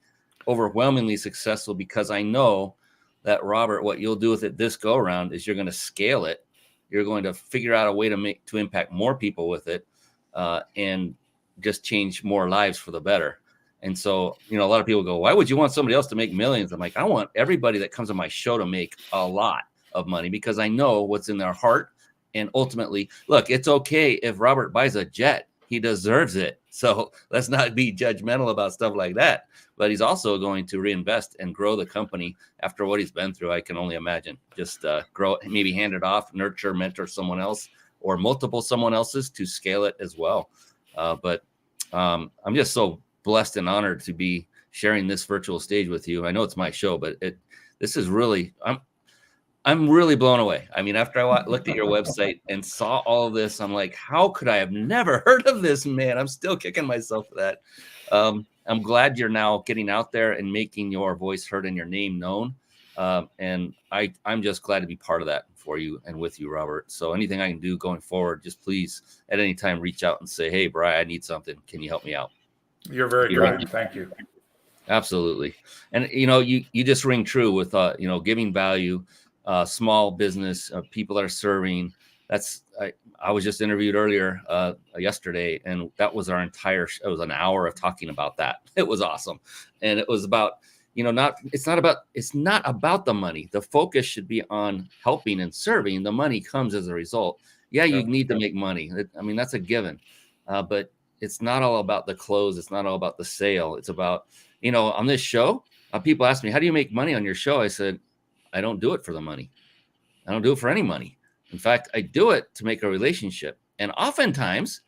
overwhelmingly successful, because I know that, Robert, what you'll do with it this go around is you're going to scale it. You're going to figure out a way to impact more people with it, and just change more lives for the better. And so, a lot of people go, why would you want somebody else to make millions? I'm like, I want everybody that comes on my show to make a lot of money, because I know what's in their heart. And ultimately, look, it's okay if Robert buys a jet. He deserves it. So let's not be judgmental about stuff like that. But he's also going to reinvest and grow the company after what he's been through. I can only imagine. Just grow, maybe hand it off, nurture, mentor someone else or multiple someone else's to scale it as well. But I'm just so blessed and honored to be sharing this virtual stage with you. I know it's my show, but this is really, I'm really blown away. I mean, after I looked at your website and saw all of this, I'm like, how could I have never heard of this man? I'm still kicking myself for that. I'm glad you're now getting out there and making your voice heard and your name known. And I'm just glad to be part of that for you and with you, Robert. So anything I can do going forward, just please at any time reach out and say, hey, Brian, I need something. Can you help me out? You're very kind. Thank you. Absolutely. And, you just ring true with, giving value. Small business, people that are serving. I was just interviewed earlier yesterday, and that was our entire it was an hour of talking about that. It was awesome. And it was about, it's not about the money. The focus should be on helping and serving. The money comes as a result. Yeah, you need to make money. I mean, that's a given. But it's not all about the close. It's not all about the sale. It's about, on this show, people ask me, how do you make money on your show? I said, I don't do it for the money. I don't do it for any money. In fact, I do it to make a relationship. And oftentimes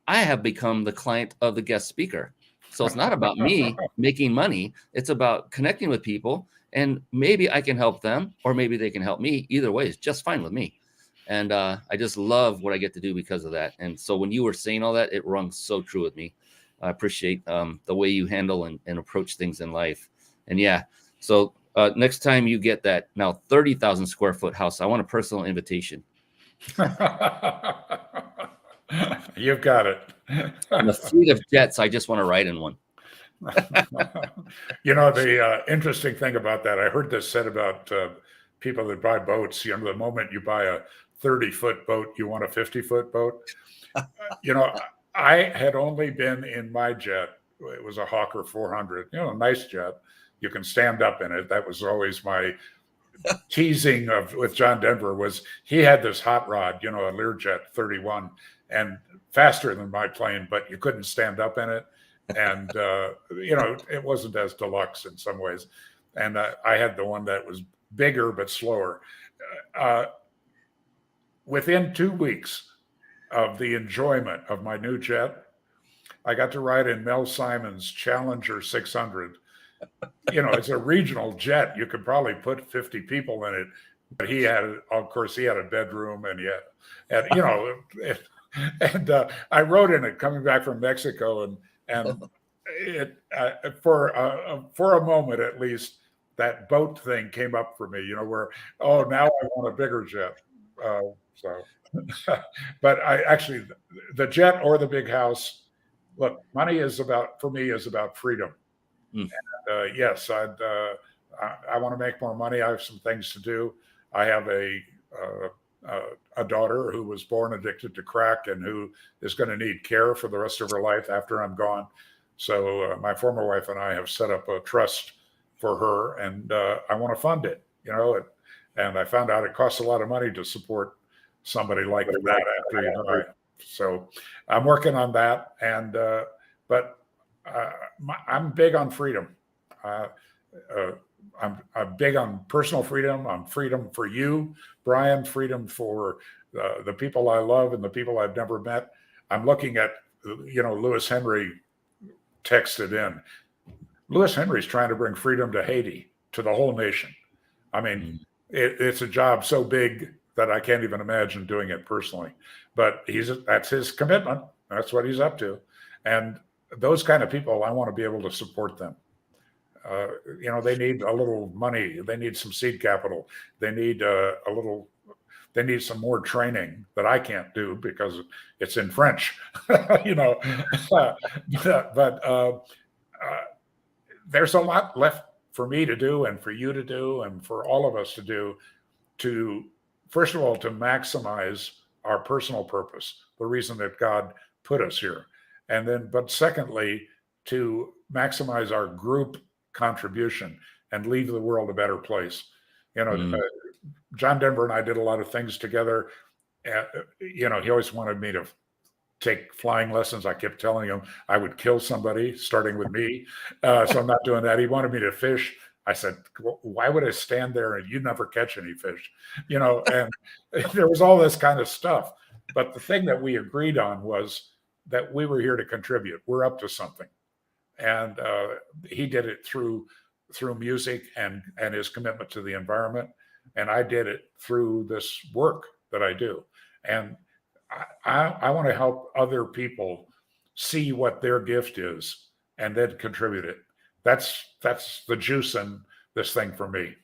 I have become the client of the guest speaker. So it's not about me making money. It's about connecting with people, and maybe I can help them or maybe they can help me. Either way is just fine with me. And I just love what I get to do because of that. And so when you were saying all that, it rung so true with me. I appreciate the way you handle and approach things in life. And yeah, so next time you get that now 30,000 square foot house, I want a personal invitation. You've got it. And the fleet of jets, I just want to ride in one. The interesting thing about that, I heard this said about people that buy boats. The moment you buy a 30-foot boat, you want a 50-foot boat. I had only been in my jet. It was a Hawker 400, a nice jet. You can stand up in it. That was always my teasing with John Denver, was he had this hot rod, a Learjet 31, and faster than my plane, but you couldn't stand up in it. And, it wasn't as deluxe in some ways. And I had the one that was bigger but slower. Within 2 weeks of the enjoyment of my new jet, I got to ride in Mel Simon's Challenger 600. It's a regional jet. You could probably put 50 people in it. But he had a bedroom, and I rode in it coming back from Mexico, and it for a moment at least, that boat thing came up for me. Where now I want a bigger jet. But I actually, the jet or the big house. Look, money is about freedom. And, yes, I want to make more money. I have some things to do. I have a daughter who was born addicted to crack and who is going to need care for the rest of her life after I'm gone. So my former wife and I have set up a trust for her, and I want to fund it, and I found out it costs a lot of money to support somebody like that after you die. So I'm working on that, and but I'm big on freedom. I'm big on personal freedom. I'm freedom for you, Brian, freedom for the people I love and the people I've never met. I'm looking at, Lewis Henry texted in. Lewis Henry's trying to bring freedom to Haiti, to the whole nation. I mean, it's a job so big that I can't even imagine doing it personally. But that's his commitment. That's what he's up to. And those kind of people, I want to be able to support them. They need a little money. They need some seed capital. They need they need some more training that I can't do because it's in French, but there's a lot left for me to do and for you to do and for all of us to do to, first of all, to maximize our personal purpose, the reason that God put us here. And then, but secondly, to maximize our group contribution and leave the world a better place. John Denver and I did a lot of things together. He always wanted me to take flying lessons. I kept telling him I would kill somebody, starting with me. So I'm not doing that. He wanted me to fish. I said, why would I stand there and you never catch any fish? And there was all this kind of stuff. But the thing that we agreed on was that we were here to contribute. We're up to something. And he did it through music and his commitment to the environment. And I did it through this work that I do. And I want to help other people see what their gift is and then contribute it. That's the juice in this thing for me.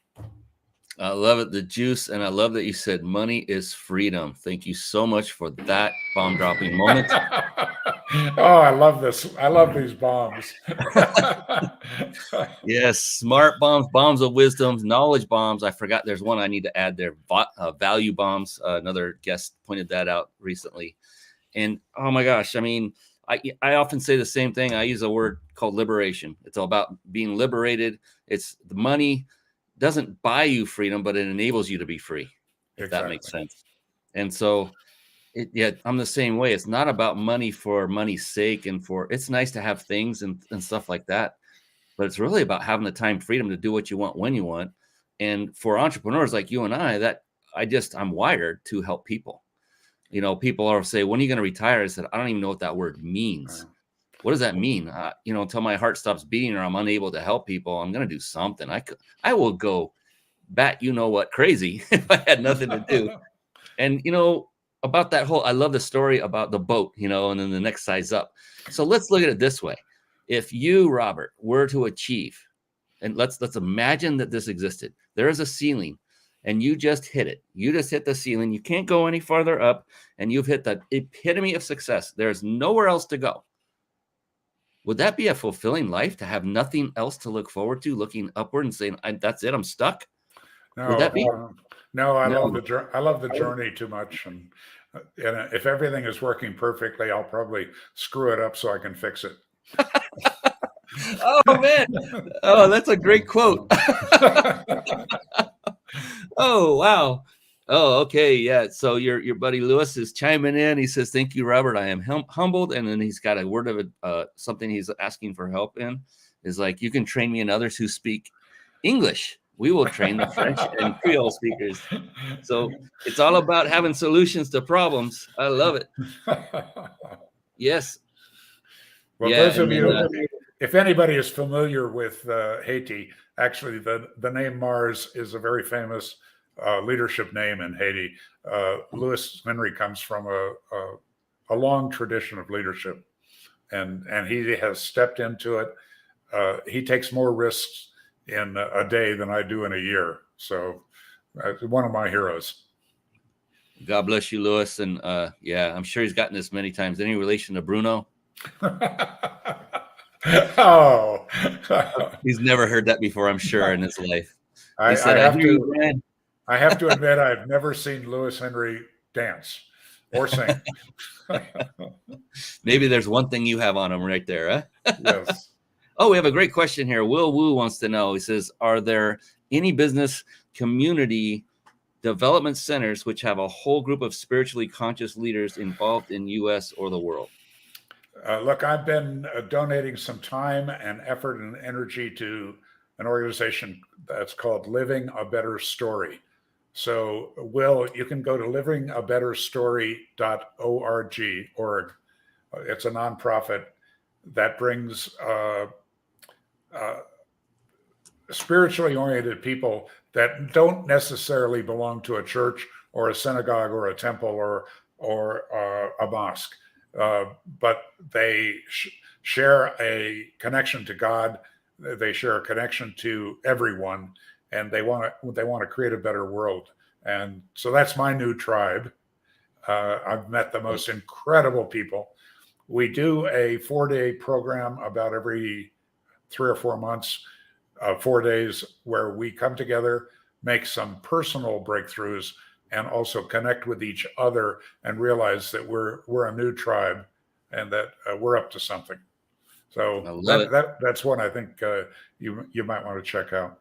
I love it, the juice. And I love that you said money is freedom. Thank you so much for that bomb dropping moment. Oh, I love this. I love these bombs. Yes, smart bombs, bombs of wisdom, knowledge bombs. I forgot there's one I need to add there. Value bombs. Another guest pointed that out recently. And oh my gosh, I mean, I often say the same thing. I use a word called liberation. It's all about being liberated. It's the money doesn't buy you freedom, but it enables you to be free, if Exactly. that makes sense. And so I'm the same way. It's not about money for money's sake and it's nice to have things and stuff like that. But it's really about having the time freedom to do what you want when you want. And for entrepreneurs like you and I, I'm wired to help people. People say, when are you going to retire? I said, I don't even know what that word means. What does that mean? Until my heart stops beating or I'm unable to help people, I'm going to do something. I will go bat, crazy if I had nothing to do. And, about that I love the story about the boat, and then the next size up. So let's look at it this way. If you, Robert, were to achieve, and let's imagine that this existed, there is a ceiling and you just hit it. You just hit the ceiling. You can't go any farther up and you've hit the epitome of success. There's nowhere else to go. Would that be a fulfilling life to have nothing else to look forward to, looking upward and saying, that's it, I'm stuck? No, would that be? No, I love the journey too much. And if everything is working perfectly, I'll probably screw it up so I can fix it. Oh man. Oh, that's a great quote. Oh, wow. Oh, okay. Yeah. So your buddy Lewis is chiming in. He says, thank you, Robert. I am humbled. And then he's got a word of something he's asking for help in is like, you can train me and others who speak English. We will train the French and Creole speakers. So it's all about having solutions to problems. I love it. Yes. Well, those of you, if anybody is familiar with Haiti, actually the name Mars is a very famous leadership name in Haiti. Lewis Henry comes from a long tradition of leadership, and he has stepped into it. He takes more risks in a day than I do in a year. So one of my heroes. God bless you, Lewis. And I'm sure he's gotten this many times. Any relation to Bruno? Oh, he's never heard that before, I'm sure, in his life. I have to admit, I've never seen Lewis Henry dance. or sing. Maybe there's one thing you have on them right there, huh? Yes. Oh, we have a great question here. Will Wu wants to know. He says, are there any business community development centers which have a whole group of spiritually conscious leaders involved in U.S. or the world? Look, I've been donating some time and effort and energy to an organization that's called Living a Better Story. So, Will, you can go to livingabetterstory.org. It's a nonprofit that brings spiritually oriented people that don't necessarily belong to a church or a synagogue or a temple or a mosque, but they share a connection to God. They share a connection to everyone, and they want to create a better world. And so that's my new tribe. I've met the most incredible people. We do a 4-day program about every 3 or 4 months, 4 days, where we come together, make some personal breakthroughs, and also connect with each other and realize that we're a new tribe and that we're up to something. So that's one I think you might want to check out.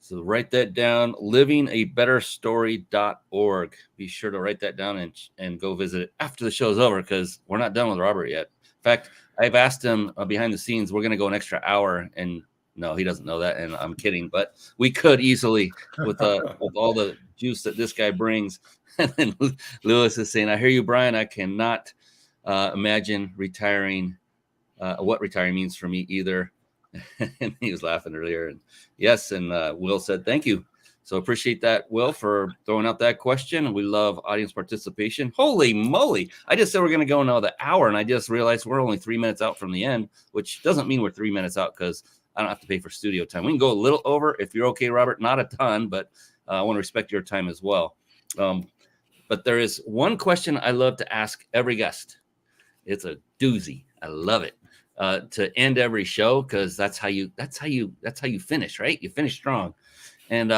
So write that down, livingabetterstory.org. Be sure to write that down and go visit it after the show's over, because we're not done with Robert yet. In fact, I've asked him behind the scenes, we're going to go an extra hour, and no, he doesn't know that, and I'm kidding, but we could easily with all the juice that this guy brings. And then Lewis is saying, I hear you, Brian. I cannot imagine retiring, what retiring means for me either. And he was laughing earlier. And yes, and Will said, thank you. So appreciate that, Will, for throwing out that question. We love audience participation. Holy moly. I just said we're going to go another hour, and I just realized we're only 3 minutes out from the end, which doesn't mean we're 3 minutes out because I don't have to pay for studio time. We can go a little over if you're okay, Robert. Not a ton, but I want to respect your time as well. But there is one question I love to ask every guest. It's a doozy. I love it. To end every show, because that's how you finish, right? You finish strong. And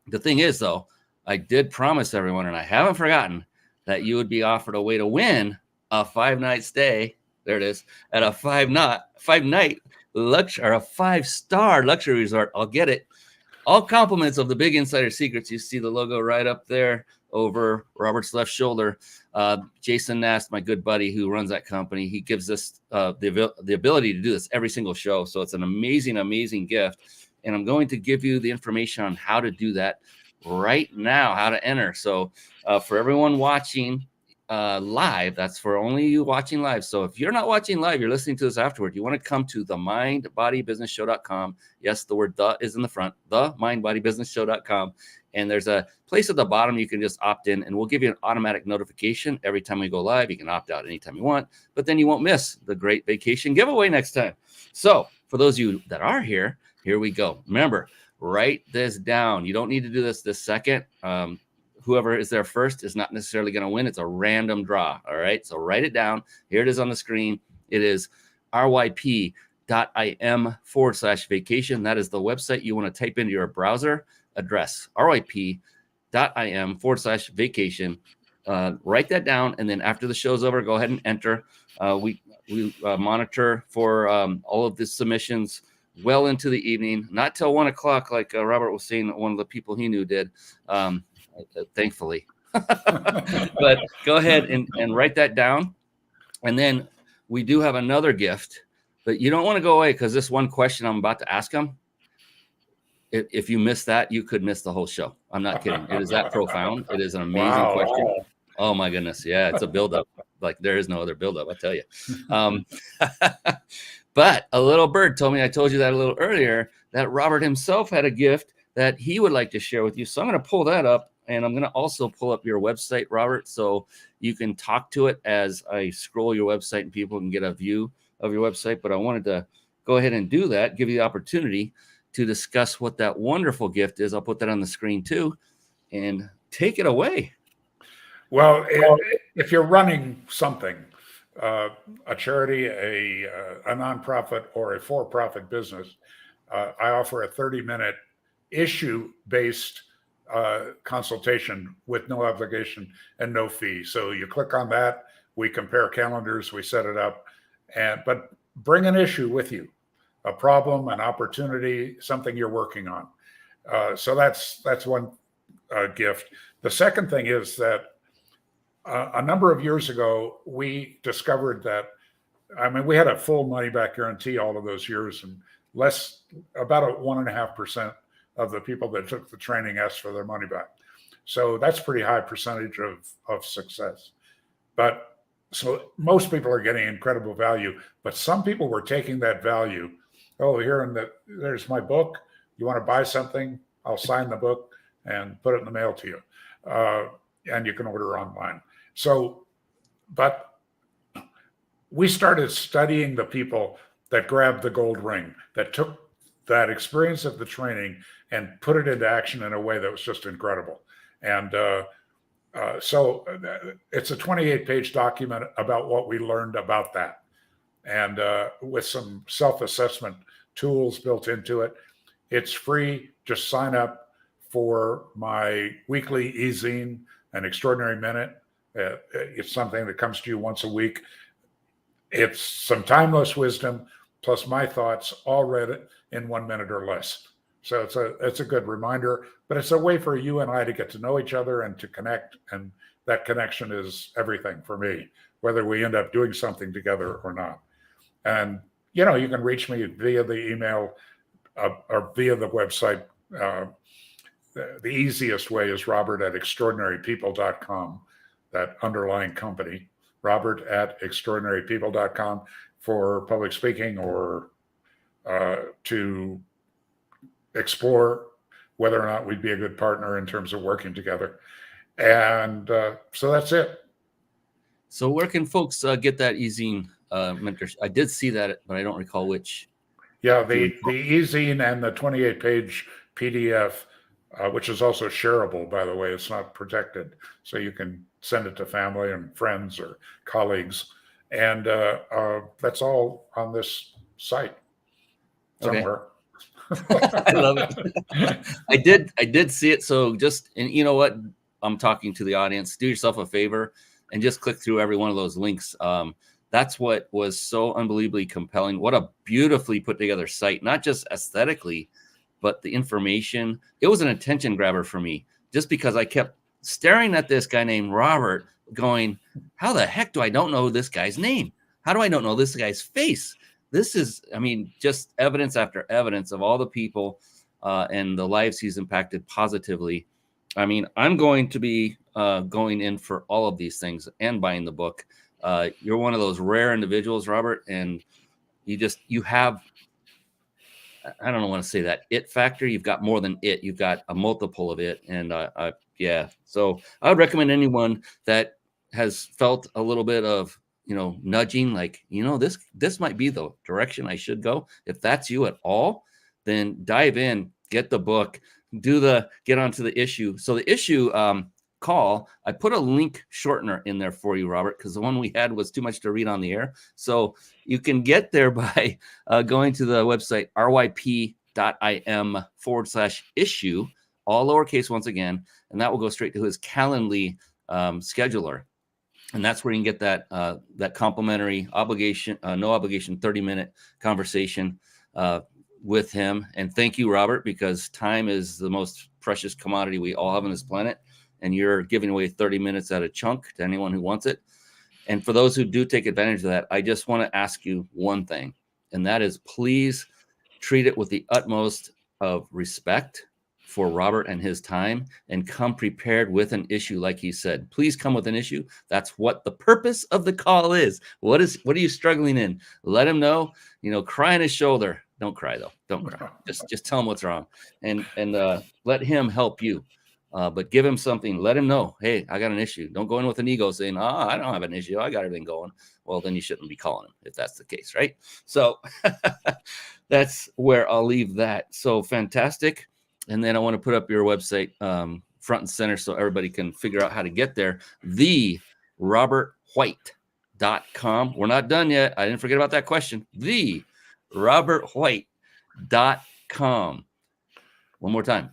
the thing is, though, I did promise everyone, and I haven't forgotten, that you would be offered a way to win a 5-night stay. There it is, at a 5-night luxury, or a 5-star luxury resort. I'll get it. All compliments of the Big Insider Secrets. You see the logo right up there over Robert's left shoulder. Jason Nast, my good buddy who runs that company, he gives us the ability to do this every single show. So it's an amazing, amazing gift. And I'm going to give you the information on how to do that right now, how to enter. So for everyone watching live, that's for only you watching live. So if you're not watching live, you're listening to this afterward, you want to come to themindbodybusinessshow.com. Yes, the word "the" is in the front, themindbodybusinessshow.com. And there's a place at the bottom you can just opt in, and we'll give you an automatic notification every time we go live. You can opt out anytime you want, but then you won't miss the great vacation giveaway next time. So for those of you that are here, here we go. Remember, write this down. You don't need to do this second. Whoever is there first is not necessarily going to win. It's a random draw. All right. So write it down. Here it is on the screen. It is ryp.im/vacation. That is the website you want to type into your browser address, ryp.im/vacation. Write that down. And then after the show's over, go ahead and enter. We monitor for all of the submissions well into the evening, not till 1 o'clock, like Robert was saying, one of the people he knew did. Thankfully. But go ahead and write that down. And then we do have another gift, but you don't want to go away, because this one question I'm about to ask him, if you miss that, you could miss the whole show. I'm not kidding. It is that profound. It is an amazing question. Oh my goodness. Yeah, it's a buildup. Like there is no other buildup, I tell you. But a little bird told me, I told you that a little earlier, that Robert himself had a gift that he would like to share with you. So I'm going to pull that up, and I'm going to also pull up your website, Robert, so you can talk to it as I scroll your website and people can get a view of your website. But I wanted to go ahead and do that, give you the opportunity to discuss what that wonderful gift is. I'll put that on the screen too, and take it away. Well, if you're running something, a charity, a nonprofit, or a for-profit business, I offer a 30-minute issue-based consultation with no obligation and no fee. So you click on that, we compare calendars, we set it up, but bring an issue with you, a problem, an opportunity, something you're working on. So that's one gift. The second thing is that a number of years ago, we discovered that, we had a full money back guarantee all of those years, and about 1.5% of the people that took the training asked for their money back. So that's a pretty high percentage of success. But so most people are getting incredible value, but some people were taking that value. Oh, there's my book. You want to buy something? I'll sign the book and put it in the mail to you. And you can order online. So, but we started studying the people that grabbed the gold ring, that took that experience of the training and put it into action in a way that was just incredible. And so it's a 28-page document about what we learned about that, and with some self-assessment tools built into it. It's free. Just sign up for my weekly e-zine, An Extraordinary Minute. It's something that comes to you once a week. It's some timeless wisdom plus my thoughts, all read in 1 minute or less. So it's a good reminder, but it's a way for you and I to get to know each other and to connect. And that connection is everything for me, whether we end up doing something together or not. And, you can reach me via the email or via the website. The easiest way is robert@extraordinarypeople.com, that underlying company, robert@extraordinarypeople.com, for public speaking or to explore whether or not we'd be a good partner in terms of working together. And so that's it. So where can folks get that e-zine mentorship? I did see that, but I don't recall which. Yeah, the e-zine and the 28-page PDF, which is also shareable, by the way. It's not protected, so you can send it to family and friends or colleagues. And that's all on this site somewhere. Okay. I love it. I did see it. So and you know what? I'm talking to the audience. Do yourself a favor and just click through every one of those links. That's what was so unbelievably compelling. What a beautifully put together site, not just aesthetically, but the information. It was an attention grabber for me, just because I kept staring at this guy named Robert going, how the heck do I don't know this guy's name? How do I don't know this guy's face? This is, just evidence after evidence of all the people and the lives he's impacted positively. I'm going to be going in for all of these things and buying the book. You're one of those rare individuals, Robert, and you have, I don't want to say that it factor. You've got more than it. You've got a multiple of it. And yeah, so I would recommend anyone that has felt a little bit of, nudging, like, this might be the direction I should go. If that's you at all, then dive in, get the book, get onto the issue. So the issue call, I put a link shortener in there for you, Robert, because the one we had was too much to read on the air. So you can get there by going to the website ryp.im/issue, all lowercase once again, and that will go straight to his Calendly scheduler. And that's where you can get that complimentary no obligation 30-minute conversation with him. And thank you, Robert, because time is the most precious commodity we all have on this planet. And you're giving away 30 minutes at a chunk to anyone who wants it. And for those who do take advantage of that, I just want to ask you one thing, and that is, please treat it with the utmost of respect for Robert and his time, and come prepared with an issue. Like he said, please come with an issue. That's what the purpose of the call is. What are you struggling in? Let him know, cry on his shoulder. Don't cry though. Don't cry. Just tell him what's wrong, and let him help you. But give him something. Let him know, hey, I got an issue. Don't go in with an ego saying, I don't have an issue. I got everything going. Well, then you shouldn't be calling him if that's the case, right? So that's where I'll leave that. So fantastic. And then I want to put up your website front and center so everybody can figure out how to get there. TheRobertWhite.com. We're not done yet. I didn't forget about that question. TheRobertWhite.com. One more time.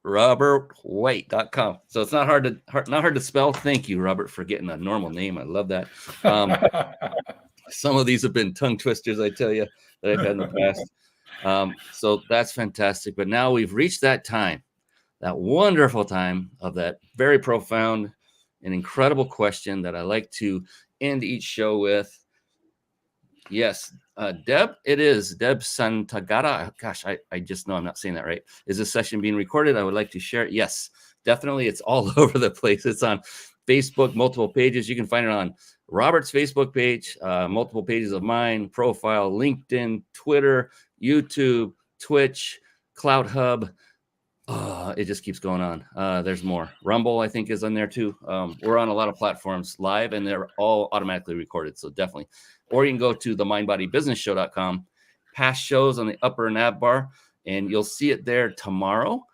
robertwhite.com. So it's not hard to spell. Thank you, Robert, for getting a normal name. I love that. Some of these have been tongue twisters, I tell you, that I've had in the past. So that's fantastic. But now we've reached that time, that wonderful time of that very profound and incredible question that I like to end each show with. Yes, Deb, it is Deb Santagata. Gosh, I just know I'm not saying that right. Is this session being recorded? I would like to share it. Yes, definitely. It's all over the place. It's on Facebook, multiple pages. You can find it on Robert's Facebook page, multiple pages of mine, profile, LinkedIn, Twitter, YouTube, Twitch, Cloud Hub. It just keeps going on. There's more. Rumble, I think, is on there too. We're on a lot of platforms live, and they're all automatically recorded. So definitely. Or you can go to themindbodybusinessshow.com, past shows on the upper nav bar, and you'll see it there tomorrow,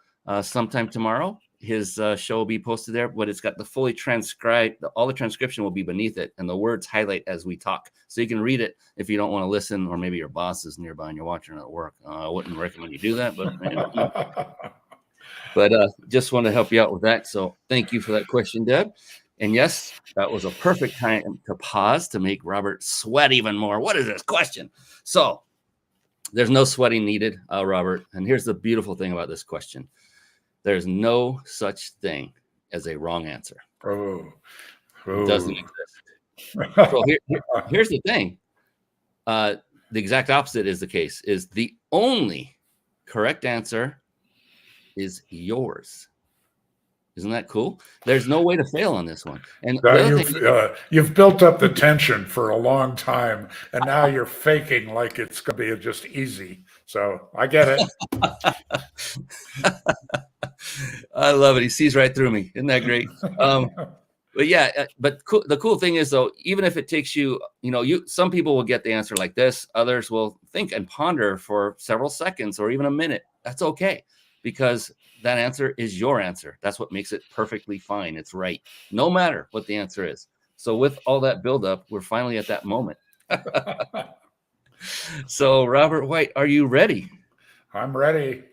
sometime tomorrow. His show will be posted there, but it's got the fully transcribed, all the transcription will be beneath it, and the words highlight as we talk. So you can read it if you don't want to listen, or maybe your boss is nearby and you're watching it at work. I wouldn't recommend you do that, but just want to help you out with that. So thank you for that question, Deb. And yes, that was a perfect time to pause to make Robert sweat even more. What is this question? So there's no sweating needed, Robert. And here's the beautiful thing about this question. There's no such thing as a wrong answer. It doesn't exist. So here's the thing. The exact opposite is the case, is the only correct answer is yours. Isn't that cool? There's no way to fail on this one. And you've built up the tension for a long time, and now you're faking like it's going to be just easy. So I get it. I love it. He sees right through me. Isn't that great? But yeah, the cool thing is, though, even if it takes you, some people will get the answer like this. Others will think and ponder for several seconds or even a minute. That's okay, because that answer is your answer. That's what makes it perfectly fine. It's right, no matter what the answer is. So with all that buildup, we're finally at that moment. So, Robert White, are you ready? I'm ready.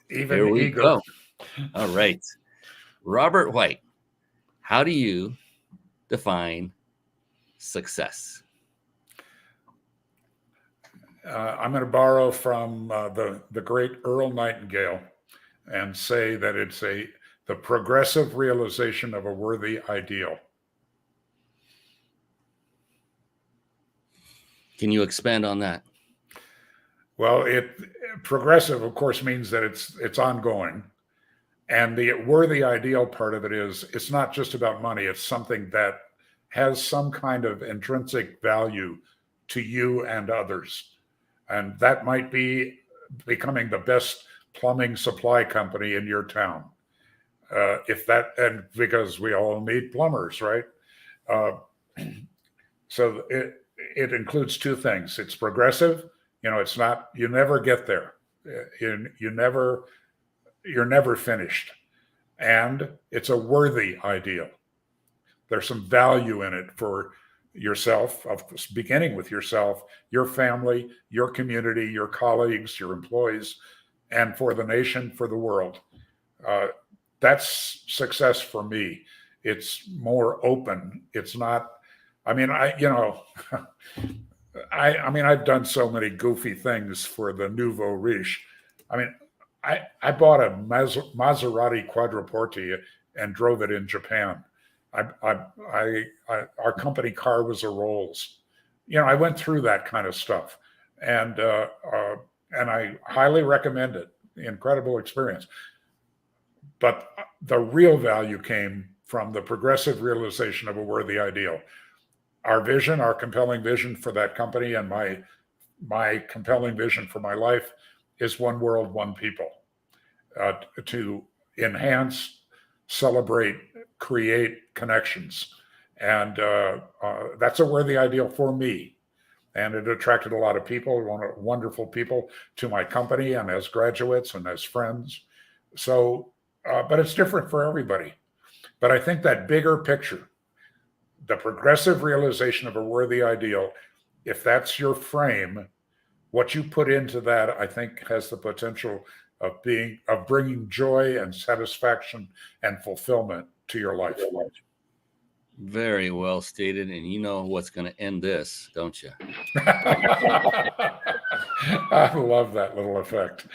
Here we go. All right. Robert White, how do you define success? I'm going to borrow from the great Earl Nightingale and say that it's the progressive realization of a worthy ideal. Can you expand on that? Well, progressive, of course, means that it's ongoing. And the worthy ideal part of it is it's not just about money. It's something that has some kind of intrinsic value to you and others. And that might be becoming the best plumbing supply company in your town. And because we all need plumbers, right? So it includes two things. It's progressive. It's not, you never get there. You're never finished. And it's a worthy ideal. There's some value in it for yourself, beginning with yourself, your family, your community, your colleagues, your employees, and for the nation, for the world. That's success for me. It's more open. It's not, I've done so many goofy things for the nouveau riche. I bought a Maserati Quadriporte and drove it in Japan. Our company car was a Rolls. I went through that kind of stuff, and I highly recommend it. Incredible experience. But the real value came from the progressive realization of a worthy ideal. Our vision, our compelling vision for that company, and my compelling vision for my life is one world, one people, to enhance, celebrate, create connections. And that's a worthy ideal for me. And it attracted a lot of people, wonderful people, to my company and as graduates and as friends. So, but it's different for everybody. But I think that bigger picture, the progressive realization of a worthy ideal, if that's your frame, what you put into that, I think, has the potential of bringing joy and satisfaction and fulfillment to your life. Very well stated. And you know what's going to end this, don't you? I love that little effect.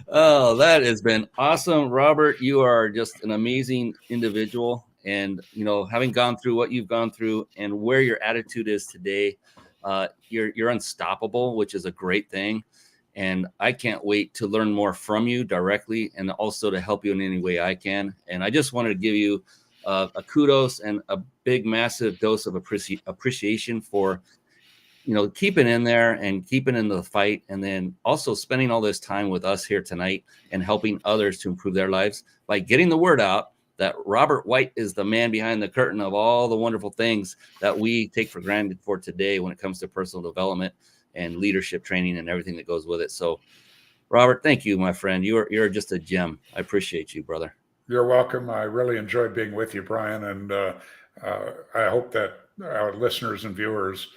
Oh, that has been awesome. Robert, you are just an amazing individual. And, having gone through what you've gone through and where your attitude is today, you're unstoppable, which is a great thing. And I can't wait to learn more from you directly and also to help you in any way I can. And I just wanted to give you a kudos and a big, massive dose of appreciation for, keeping in there and keeping in the fight. And then also spending all this time with us here tonight and helping others to improve their lives by getting the word out that Robert White is the man behind the curtain of all the wonderful things that we take for granted for today when it comes to personal development and leadership training and everything that goes with it. So, Robert, thank you, my friend. You're just a gem. I appreciate you, brother. You're welcome. I really enjoyed being with you, Brian. And I hope that our listeners and viewers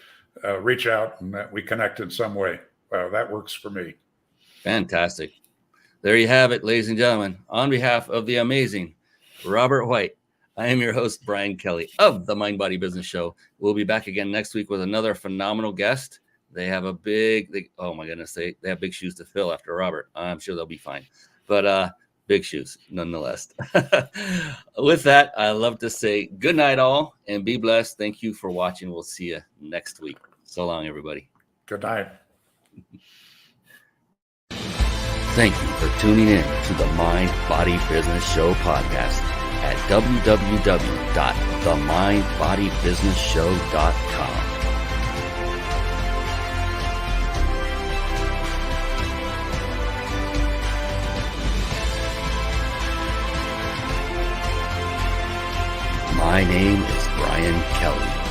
reach out and that we connect in some way. That works for me. Fantastic. There you have it, ladies and gentlemen. On behalf of the amazing Robert White, I am your host, Brian Kelly of the Mind Body Business Show. We'll be back again next week with another phenomenal guest. They have oh my goodness, they have big shoes to fill after Robert. I'm sure they'll be fine, but big shoes nonetheless. With that, I love to say good night all and be blessed. Thank you for watching. We'll see you next week. So long, everybody. Good night. Thank you for tuning in to the Mind Body Business Show podcast at www.themindbodybusinessshow.com. My name is Brian Kelly.